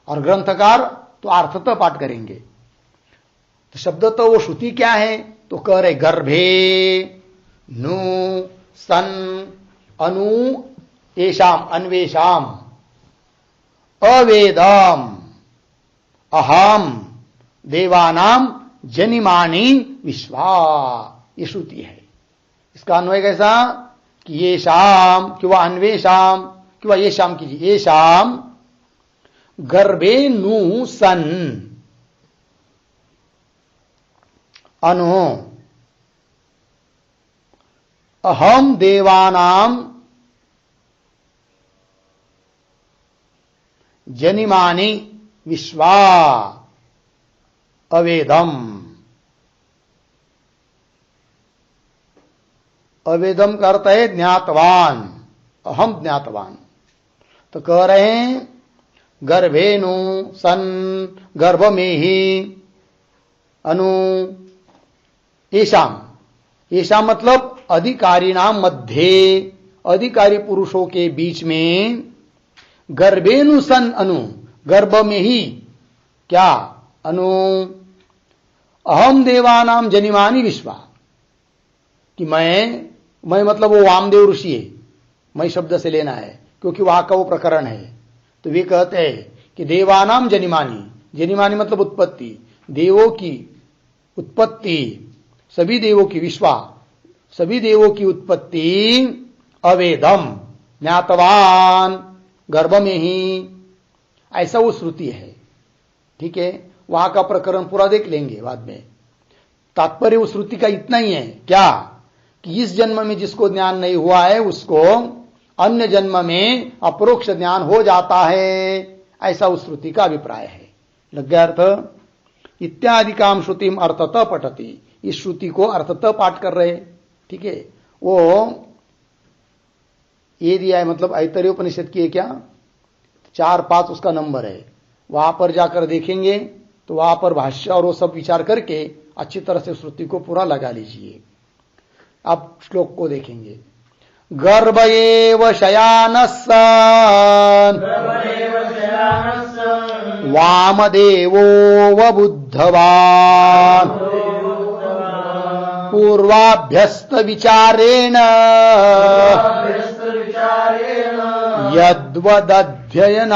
और ग्रंथकार तो अर्थतः पाठ करेंगे। तो शब्द तो वो श्रुति क्या है? तो कह रहे गर्भे नु सन अनु एषाम अन्वेषाम अवेदम अहम देवानाम जनिमानि विश्वा, ये श्रुति है। इसका अन्वय कैसा? कि ये शाम किंवा अन्वेषाम किंवा ये शाम कीजिए, ये शाम गर्भे नु सन अनु अहम देवानाम जनिमानि विश्वा अवेदम। अवेदम का अर्थ है ज्ञातवान, अहम ज्ञातवान। तो कह रहे हैं गर्भेनु सन, गर्भ में ही, अनु येषाम, येषाम मतलब अधिकारी नाम मध्य, अधिकारी पुरुषों के बीच में, गर्भेनु सन अनु, गर्भ में ही क्या, अनु अहम देवानाम जनिमानि विश्वा, कि मैं मतलब वो वामदेव ऋषि है, मैं शब्द से लेना है क्योंकि वहां का वो प्रकरण है। तो वे कहते हैं कि देवानाम जनिमानी, जनिमानी मतलब उत्पत्ति, देवों की उत्पत्ति, सभी देवों की, विश्वा सभी देवों की उत्पत्ति, अवेदम ज्ञातवान, गर्भ में ही, ऐसा वो श्रुति है। ठीक है, वहां का प्रकरण पूरा देख लेंगे बाद में। तात्पर्य उस श्रुति का इतना ही है क्या, कि इस जन्म में जिसको ज्ञान नहीं हुआ है उसको अन्य जन्म में अपरोक्ष ज्ञान हो जाता है, ऐसा उस श्रुति का अभिप्राय है। लग गया अर्थ। इत्यादि काम श्रुतिम अर्थतः पठति, इस श्रुति को अर्थतः पाठ कर रहे। ठीक है, वो ये दिया है, मतलब ऐतरेय उपनिषद की है क्या, 4-5 उसका नंबर है, वहां पर जाकर देखेंगे तो वहां पर भाष्य और वो सब विचार करके अच्छी तरह से श्रुति को पूरा लगा लीजिए। अब श्लोक को देखेंगे। गर्भ एव शयानस्सन वामदेवो वबुद्धवान् पूर्वाभ्यस्त विचारेण यद्वदध्ययनादिशो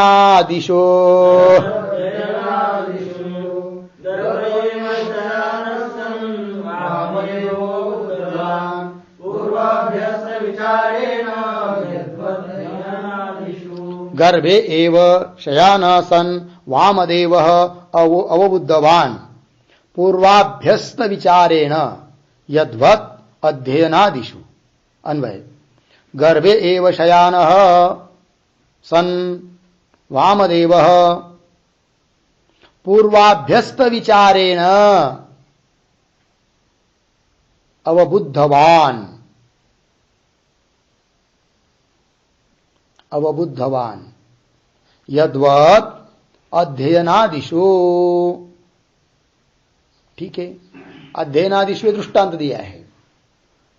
गर्भे एव शयानः सन् वामदेवः अवबुद्धवान् पूर्वाभ्यस्त विचारेण यद्वत् अध्ययनादिषु। अन्वय, गर्भे एव शयानः सन् वामदेवः पूर्वाभ्यस्त विचारेण अवबुद्धवान्, अवबुद्धवान् यद्वत् अध्ययनादिषु। ठीक है, अध्ययनादिषु दृष्टांत दिया है।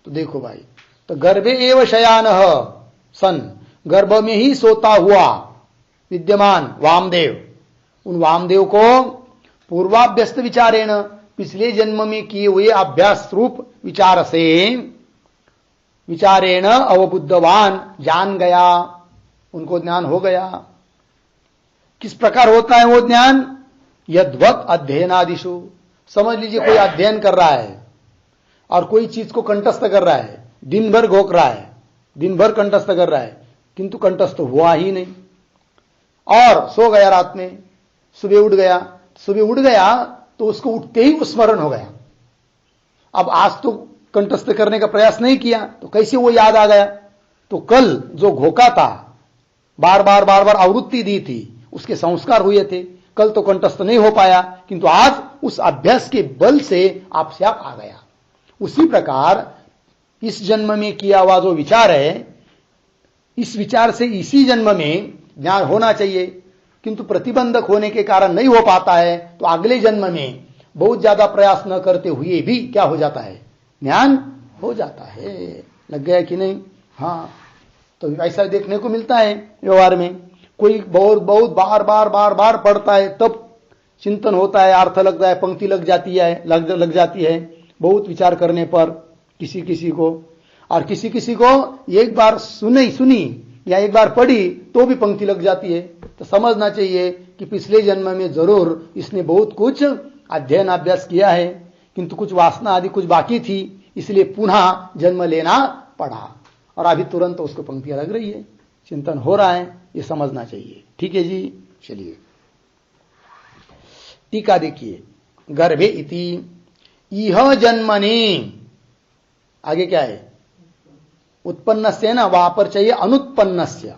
तो देखो भाई, तो गर्भे एव शयानः सन, गर्भ में ही सोता हुआ विद्यमान वामदेव, उन वामदेव को पूर्वाभ्यस्त विचारेण, पिछले जन्म में किए हुए अभ्यास रूप विचार से, विचारेण अवबुद्धवान, जान गया, उनको ज्ञान हो गया। किस प्रकार होता है वो ज्ञान, यद्वत् अध्ययनादिषु। समझ लीजिए कोई अध्ययन कर रहा है और कोई चीज को कंठस्थ कर रहा है, दिन भर घोक रहा है, दिन भर कंठस्थ कर रहा है, किंतु कंठस्थ हुआ ही नहीं, और सो गया रात में, सुबह उठ गया, सुबह उठ गया तो उसको उठते ही स्मरण हो गया। अब आज तो कंठस्थ करने का प्रयास नहीं किया तो कैसे वो याद आ गया। तो कल जो घोका था, बार बार आवृत्ति दी थी, उसके संस्कार हुए थे, कल तो कंठस्थ नहीं हो पाया, किंतु आज उस अभ्यास के बल से आपसे आप आ गया। उसी प्रकार इस जन्म में किया हुआ जो विचार है, इस विचार से इसी जन्म में ज्ञान होना चाहिए, किंतु प्रतिबंधक होने के कारण नहीं हो पाता है, तो अगले जन्म में बहुत ज्यादा प्रयास न करते हुए भी क्या हो जाता है, ज्ञान हो जाता है। लग गया कि नहीं। हाँ, तो ऐसा देखने को मिलता है व्यवहार में। कोई बहुत बार बार पढ़ता है, तब चिंतन होता है, अर्थ लगता है, पंक्ति लग जाती है, लग जाती है बहुत विचार करने पर किसी को, और किसी को एक बार सुनी या एक बार पढ़ी तो भी पंक्ति लग जाती है। तो समझना चाहिए कि पिछले जन्म में जरूर इसने बहुत कुछ अध्ययन अभ्यास किया है, किंतु कुछ वासना आदि कुछ बाकी थी, इसलिए पुनः जन्म लेना पड़ा। और अभी तुरंत उसको पंक्तियां लग रही है, चिंतन हो रहा है, ये समझना चाहिए। ठीक है जी, चलिए टीका देखिए। गर्भे इति इह जन्मनि, आगे क्या है, उत्पन्नस्य ना, वहां पर चाहिए अनुत्पन्नस्य।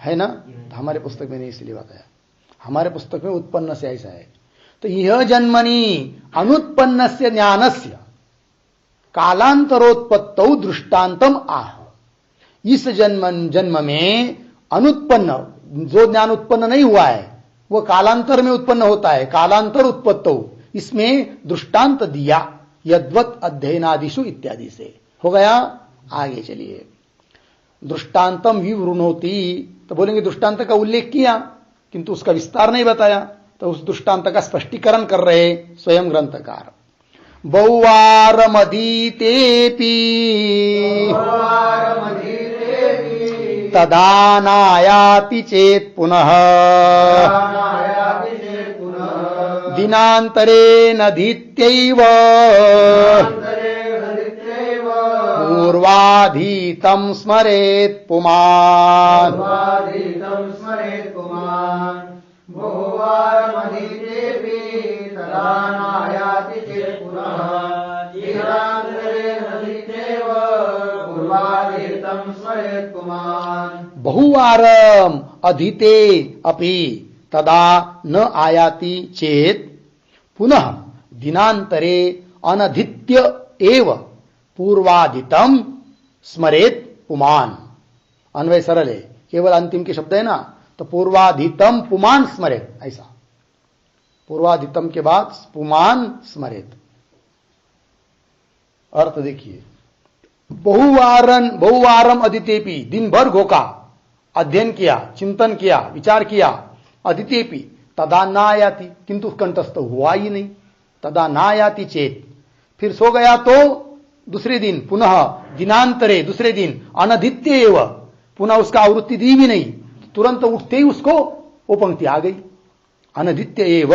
है ना, तो हमारे पुस्तक में नहीं इसलिए बताया, हमारे पुस्तक में उत्पन्न से ऐसा है। तो यह जन्मनि अनुत्पन्नस्य ज्ञानस्य कालांतरोत्पत्तौ दृष्टांतम आह। इस जन्म में अनुत्पन्न, जो ज्ञान उत्पन्न नहीं हुआ है वो कालांतर में उत्पन्न होता है, कालांतर उत्पत्तौ, इसमें दृष्टांत दिया यद्वत अध्ययनादिषु इत्यादि से। हो गया, आगे चलिए। दृष्टांतम विवृणोति, तो बोलेंगे दृष्टांत का उल्लेख किया किंतु उसका विस्तार नहीं बताया, तो उस दृष्टांत का स्पष्टीकरण कर रहे स्वयं ग्रंथकार। बहुवारमदीतेपि तदा नायाति चेत् पुनः दिनांतरे नधीत्यैव पूर्वाधीतं स्मरेत् पुमान्। बहुवारम अधीते अपि तदा न आयाति चेत पुनः दिनांतरे अनधित्य एव पूर्वाधितम स्मरेत पुमान। अन्वय सरल है, केवल अंतिम के शब्द है ना, तो पूर्वाधितम पुमान स्मरेत, ऐसा पूर्वाधितम के बाद पुमान स्मरेत। अर्थ देखिए, बहुवारम अदितेपि, दिन भर घोका, अध्ययन किया, चिंतन किया, विचार किया, अदितेपि तदा नायाति, किंतु कंठस्थ हुआ ही नहीं, तदा नायाति चेत, फिर सो गया तो दूसरे दिन पुनः दिनांतरे, दूसरे दिन अनधित्य एव, पुनः उसका आवृत्ति दी भी नहीं, तुरंत उठते ही उसको वो पंक्ति आ गई। अनधित्य एव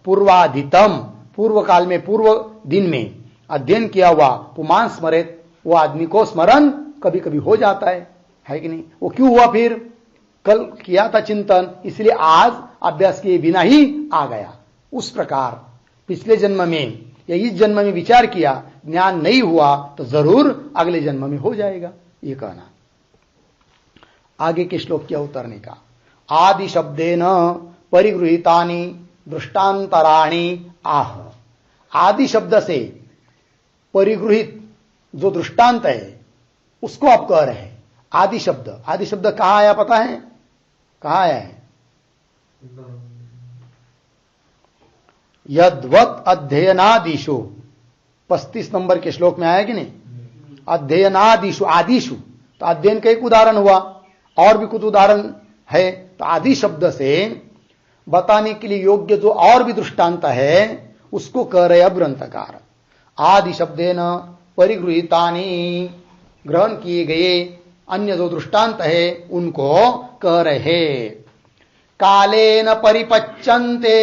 पूर्वाधितम, पूर्व काल में, पूर्व दिन में अध्ययन किया हुआ, पुमान स्मरेत, वो आदमी को स्मरण कभी कभी हो जाता है कि नहीं। वो क्यों हुआ, फिर कल किया था चिंतन, इसलिए आज अभ्यास किए बिना ही आ गया। उस प्रकार पिछले जन्म में या इस जन्म में विचार किया, ज्ञान नहीं हुआ तो जरूर अगले जन्म में हो जाएगा, ये कहना। आगे के श्लोक क्या उतरने का। आदि शब्देन परिगृहीतानि दृष्टांतराणि आह। आदि शब्द से परिगृहित जो दृष्टांत है उसको आप कह रहे हैं। आदि शब्द कहां आया पता है, कहां आया है? यद्वत अध्ययनादिषु, 35 नंबर के श्लोक में आया कि नहीं। अध्ययनादिषु, आदिषु, तो अध्ययन का एक उदाहरण हुआ, और भी कुछ उदाहरण है। तो आदि शब्द से बताने के लिए योग्य जो और भी दृष्टांत है उसको कह रहे अब ग्रंथकार। आदि शब्देन परिगृहीतानि, ग्रहण किए गए अन्य जो दृष्टांत है उनको कह रहे। कालेन परिपच्यन्ते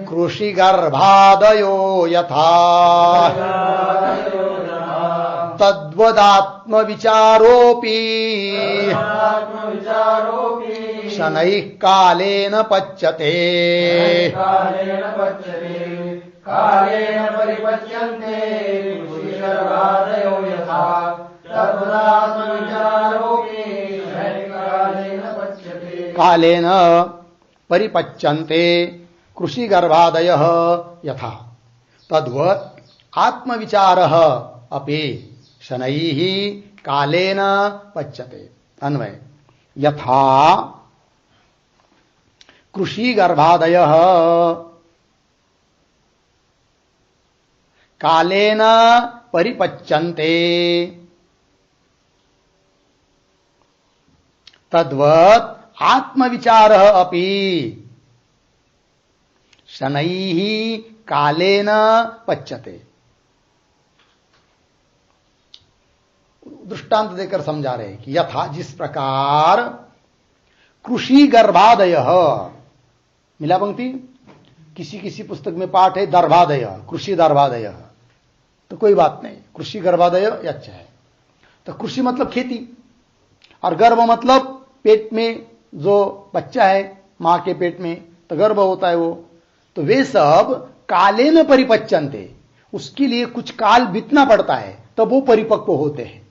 कृषि गर्भादयो यथा तद्वदात्म विचारोपि शनैः कालेन पच्यते। कालेन परिपच्यन्ते कृषि गर्भादयो यथा तद्वदात्मविचारोपि शनैः कालेन पच्यते। कालेन परिपच्यन्ते कृषि गर्भादयः यथा तद्वत् आत्मविचारः अपि शनैः कालेन पच्यते। अन्वय, यथा कृषि गर्भादयः कालेन परिपच्यन्ते तद्वत् आत्मविचारः अपि शनैः कालेन पच्यते। दृष्टांत देकर समझा रहे कि यथा, जिस प्रकार कृषि गर्भादयः, मिला पंक्ति, किसी किसी पुस्तक में पाठ है दर्भादय, कृषि दर्भादय, तो कोई बात नहीं, कृषि गर्भादय अच्छा है। तो कृषि मतलब खेती, और गर्भ मतलब पेट में जो बच्चा है मां के पेट में, तो गर्भ होता है वो। तो वे सब काले न परिपच्यन्ते, उसके लिए कुछ काल बीतना पड़ता है तब वो परिपक्व होते हैं।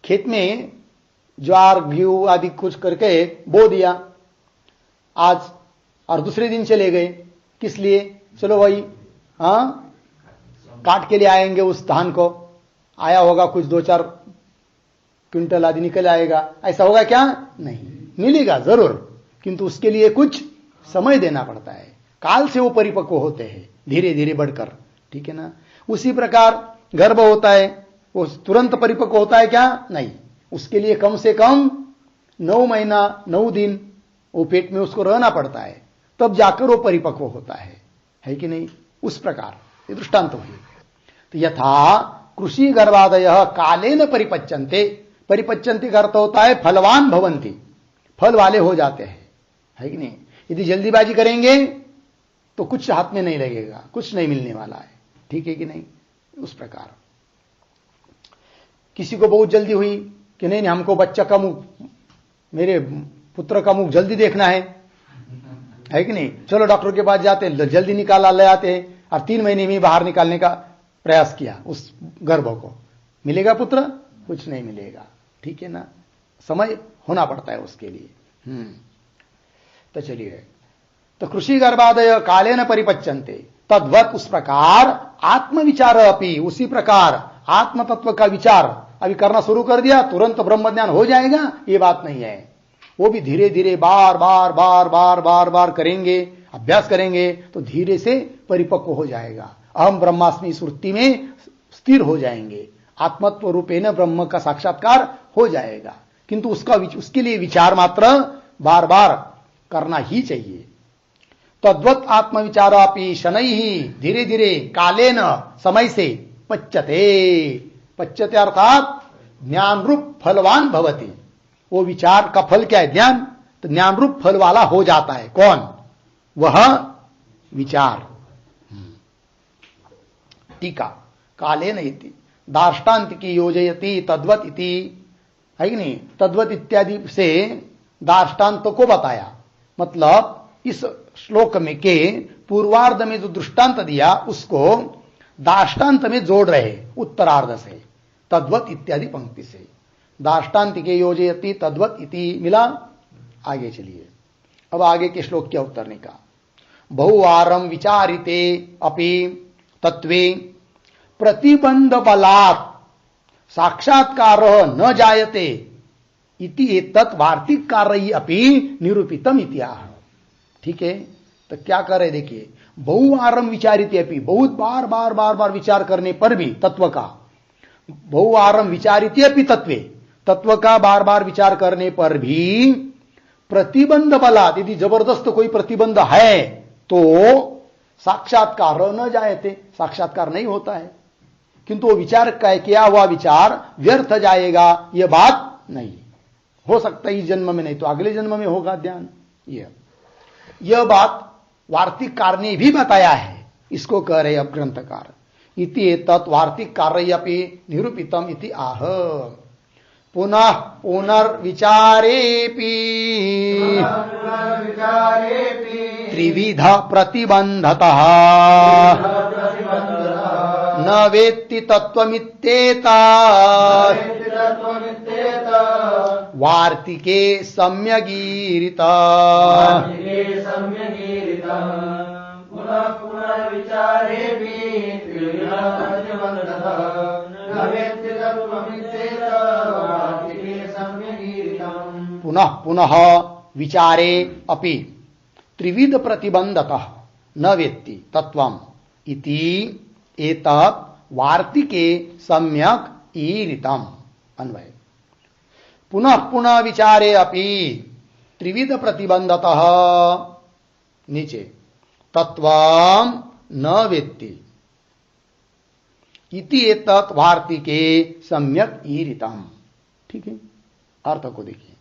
खेत में ज्वार गेहूं आदि कुछ करके बो दिया आज, और दूसरे दिन चले गए, किस लिए? चलो भाई हाँ काट के लिए आएंगे उस धान को, आया होगा कुछ 2-4 क्विंटल आदि निकल आएगा, ऐसा होगा क्या? नहीं, मिलेगा जरूर, किंतु उसके लिए कुछ समय देना पड़ता है, काल से वो परिपक्व होते हैं धीरे धीरे बढ़कर, ठीक है ना। उसी प्रकार गर्भ होता है, वो तुरंत परिपक्व होता है क्या? नहीं, उसके लिए कम से कम 9 महीना 9 दिन वो पेट में उसको रहना पड़ता है, तब जाकर वो परिपक्व होता है कि नहीं? उस प्रकार ये दृष्टांत हुई। तो यथा कृषि गर्भादय कालेन परिपच्यन्ते, परिपच्यन्ते का अर्थ होता है फलवान भवन्ति, फल वाले हो जाते हैं, है कि नहीं? यदि जल्दीबाजी करेंगे तो कुछ हाथ में नहीं लगेगा, कुछ नहीं मिलने वाला है, ठीक है कि नहीं? उस प्रकार किसी को बहुत जल्दी हुई कि नहीं हमको बच्चा का मुख, मेरे पुत्र का मुख जल्दी देखना है कि नहीं? चलो डॉक्टर के पास जाते हैं, जल्दी निकाला ले आते हैं, और 3 महीने में बाहर निकालने का प्रयास किया उस गर्भ को, मिलेगा पुत्र? कुछ नहीं मिलेगा, ठीक है ना। समय होना पड़ता है उसके लिए। तो चलिए, तो कृषि गर्भादय काले न परिपच्यन्ते, तद्वत उस प्रकार आत्मविचार अपि, उसी प्रकार आत्म तत्व का विचार अभी करना शुरू कर दिया तुरंत ब्रह्म ज्ञान हो जाएगा, ये बात नहीं है। वो भी धीरे धीरे बार बार बार बार बार बार करेंगे, अभ्यास करेंगे तो धीरे से परिपक्व हो जाएगा, अहम ब्रह्मास्मि सुरति में स्थिर हो जाएंगे, आत्मत्व रूपेण ब्रह्म का साक्षात्कार हो जाएगा। किंतु उसके लिए विचार मात्र बार बार करना ही चाहिए। तद्वत आत्मविचार अपि शनैः, धीरे धीरे कालेन समय से पच्यते, पच्यते अर्थात ज्ञान रूप फलवान भवति, वो विचार का फल क्या है? ज्ञान, तो ज्ञान रूप फल वाला हो जाता है। कौन? वह विचार। टीका कालेन इति दार्ष्टान्तिकी योजयति तद्वत इति, है कि नहीं? तद्वत इत्यादि से दार्ष्टान्त को बताया, मतलब इस श्लोक में के पूर्वार्ध में जो दृष्टांत दिया उसको दार्ष्टान्त में जोड़ रहे उत्तरार्ध से, तद्वत इत्यादि पंक्ति से। दार्ष्टान्तिके योजयति तद्वत इति मिला। आगे चलिए, अब आगे के श्लोक क्या उत्तरने का। बहुवारम विचारिते अपि तत्वे प्रतिबंध बलात् साक्षात्कार न जायते इति एतत् वार्तिक कार्य अपि निरूपितम इत्याह। ठीक है, तो क्या कर रहे देखिए, बहुवारम विचारिते अपि, बहुत बार बार बार बार विचार करने पर भी तत्व का, बहुवारम विचारिते अपि तत्वे, तत्व का बार बार विचार करने पर भी प्रतिबंध बलात्, यदि जबरदस्त कोई प्रतिबंध है तो साक्षात्कार न जायते, साक्षात्कार नहीं होता है। किंतु वो विचार किया हुआ विचार व्यर्थ जाएगा, यह बात नहीं हो सकता, इस जन्म में नहीं तो अगले जन्म में होगा ध्यान। यह बात वार्तिककार ने भी बताया है, इसको कह रहे अब ग्रंथकार। इति एतत् वार्तिक कार्यपि निरूपितम इति आह। पुनः पुनर्विचारेपि त्रिविध प्रतिबंधतः न वेत्ति तत्त्वमित्येतत् वार्तिके सम्यगीरित। पुनः पुनः विचारे अपि त्रिविध प्रतिबंधतः न वेत्ति तत्वम् इति एतत् वार्तिके सम्यक् ईरितम्। अन्वय, पुनः पुनः विचारे अपि त्रिविध प्रतिबंधतः, नीचे तत्वम् न वेत्ति इति एतत् वार्तिके सम्यक् ईरितम्। ठीक है, अर्थ को देखिए,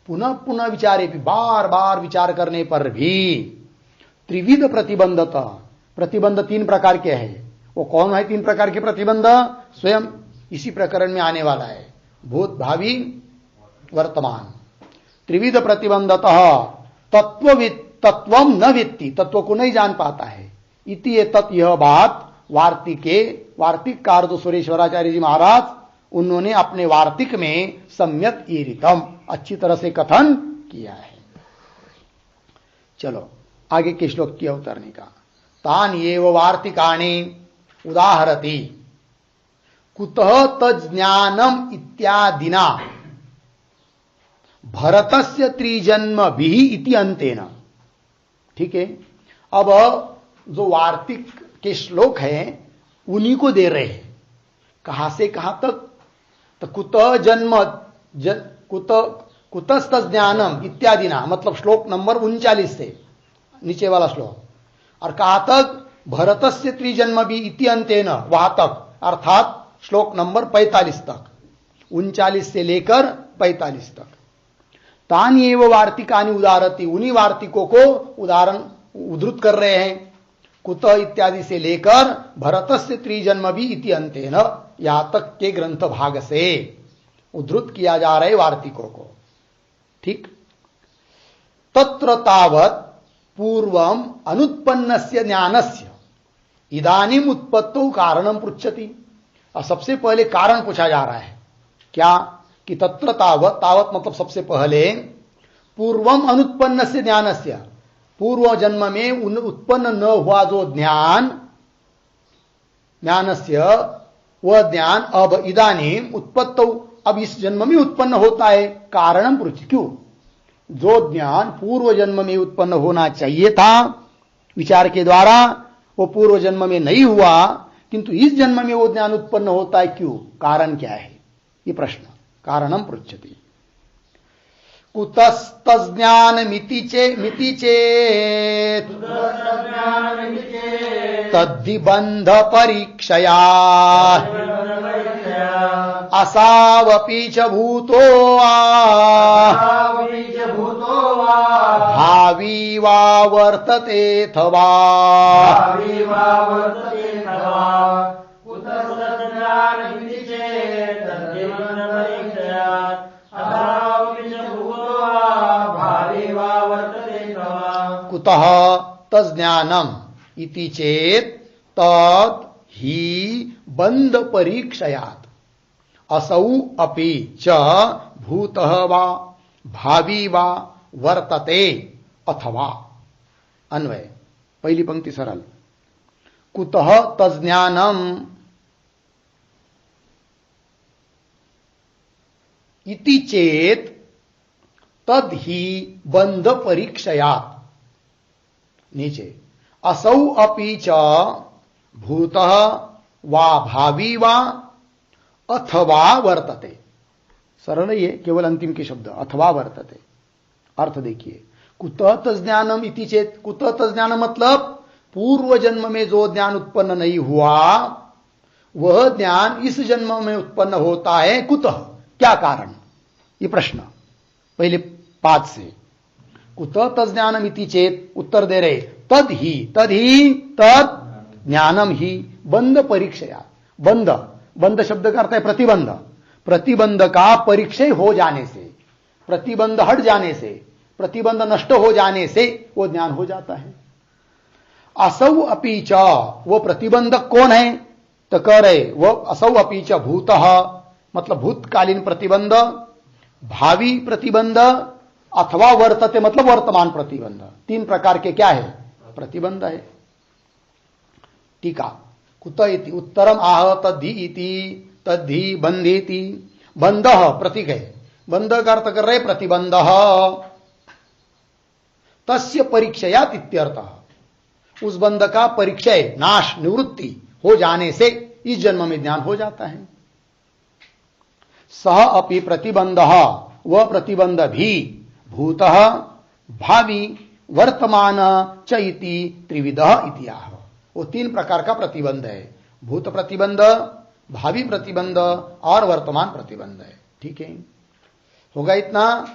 पुनः पुनः विचारे भी, बार बार विचार करने पर भी त्रिविध प्रतिबंधता, प्रतिबंध 3 प्रकार के हैं। वो कौन है 3 प्रकार के प्रतिबंध? स्वयं इसी प्रकरण में आने वाला है, भूत भावी वर्तमान। त्रिविध प्रतिबंधतः तत्वम न वित्ति, तत्व को नहीं जान पाता है। इति ये तत्, यह बात वार्तिक कार सुरेश्वराचार्य जी महाराज उन्होंने अपने वार्तिक में सम्यक ईरितम, अच्छी तरह से कथन किया है। चलो आगे के श्लोक की अवतरणी का। तान एव वार्तिकाणि उदाहरति कुतः तज्ज्ञानम इत्यादिना भरतस्य त्रिजन्मभिः इति अंतेन। ठीक है, अब जो वार्तिक के श्लोक हैं उन्हीं को दे रहे हैं। कहां से कहां तक? तो कुतः जन्म कुतस्तज्ञानम इत्यादि ना, मतलब श्लोक नंबर 39 से नीचे वाला श्लोक। और कहां तक? भरतस्य त्रिजन्म भी इति अंतेन, वहां तक, अर्थात श्लोक नंबर 45 तक, 39 से लेकर 45 तक। तानि एव वार्तिकानि उदाहरति, उन्हीं वार्तिकों को उदाहरण उद्धृत कर रहे हैं। कुतः इत्यादि से लेकर भरतस्य त्रिजन्म भी इति अंतेन, यहां तक के ग्रंथ भाग से उद्धृत किया जा रहे वार्तिकों को। ठीक। तत्र तावत् पूर्वम अनुत्पन्नस्य ज्ञानस्य इदानीम उत्पत्तौ कारणम पृच्छति। और सबसे पहले कारण पूछा जा रहा है। क्या? कि तत्र तावत् मतलब सबसे पहले पूर्वम अनुत्पन्नस्य ज्ञानस्य, पूर्व जन्म में उत्पन्न न हुआ जो ज्ञानस्य, वह ज्ञान अब इदानीम उत्पत्तौ, अब इस जन्म में उत्पन्न होता है। कारणम पृच्छ, क्यों? जो ज्ञान पूर्व जन्म में उत्पन्न होना चाहिए था विचार के द्वारा, वो पूर्व जन्म में नहीं हुआ, किंतु इस जन्म में वो ज्ञान उत्पन्न होता है, क्यों? कारण क्या है? ये प्रश्न। कारणम पृच्छति। कुतस्तज्ञानमिति चेत् तद्धि बंध परीक्षया असावपि च भूतो भावी वा वर्ततेऽथवा कुतः तज्ज्ञानम इति चेत् तत् ही बंध परीक्षयात् असौ अपि च भूतः वा भावी वा वर्तते अथवा। अन्वय, पहली पंक्ति सरल। कुतः तज्ज्ञानम इति चेत् तद ही बंध परीक्षयात्, नीचे असौ अपि च भूतः वा भावी वा अथवा वर्तते। सरल ही है, केवल अंतिम के शब्द अथवा वर्तते। अर्थ देखिए, कुतः तज्ज्ञानम इति चेत्, कुतः तज्ज्ञानम मतलब पूर्व जन्म में जो ज्ञान उत्पन्न नहीं हुआ वह ज्ञान इस जन्म में उत्पन्न होता है। कुतः, क्या कारण? ये प्रश्न पहले पाद से। कुतः तज्ज्ञानम इति चेत्, उत्तर दे रहे तद ही तद ज्ञानम ही बंध परीक्षया। बंध शब्द का अर्थ है प्रतिबंध। प्रतिबंध का परिक्षय हो जाने से, प्रतिबंध हट जाने से, प्रतिबंध नष्ट हो जाने से वो ज्ञान हो जाता है। असौ अपि च, वो प्रतिबंधक कौन है? तो कह रहे वो असौ अपि च भूतः, मतलब भूतकालीन प्रतिबंध, भावी प्रतिबंध, अथवा वर्तते मतलब वर्तमान प्रतिबंध। 3 प्रकार के क्या है? प्रतिबंध है। टीका, कुत इति उत्तरम आह तद्धि इति, तद्धि बंधेति। बंध प्रतीक है, बंध का अर्थ कर रहे प्रतिबंध। तस्य परीक्षयात् इत्यर्थः, उस बंध का परिक्षय, नाश, निवृत्ति हो जाने से इस जन्म में ज्ञान हो जाता है। सह अपि प्रतिबंध, वह प्रतिबंध भी, भूतः भावी वर्तमान च इति त्रिविधः इत्याह, वो 3 प्रकार का प्रतिबंध है। भूत प्रतिबंध, भावी प्रतिबंध और वर्तमान प्रतिबंध है। ठीक है, होगा इतना?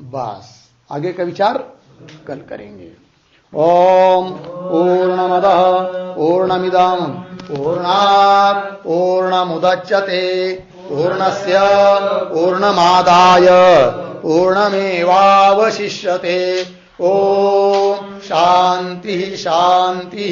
बस आगे का विचार कल करेंगे। ओम पूर्णमदः पूर्णमिदं पूर्णात् पूर्णमुदच्यते पूर्णस्य पूर्णमादाय पूर्णमेवावशिष्यते। ओम शांति शांति।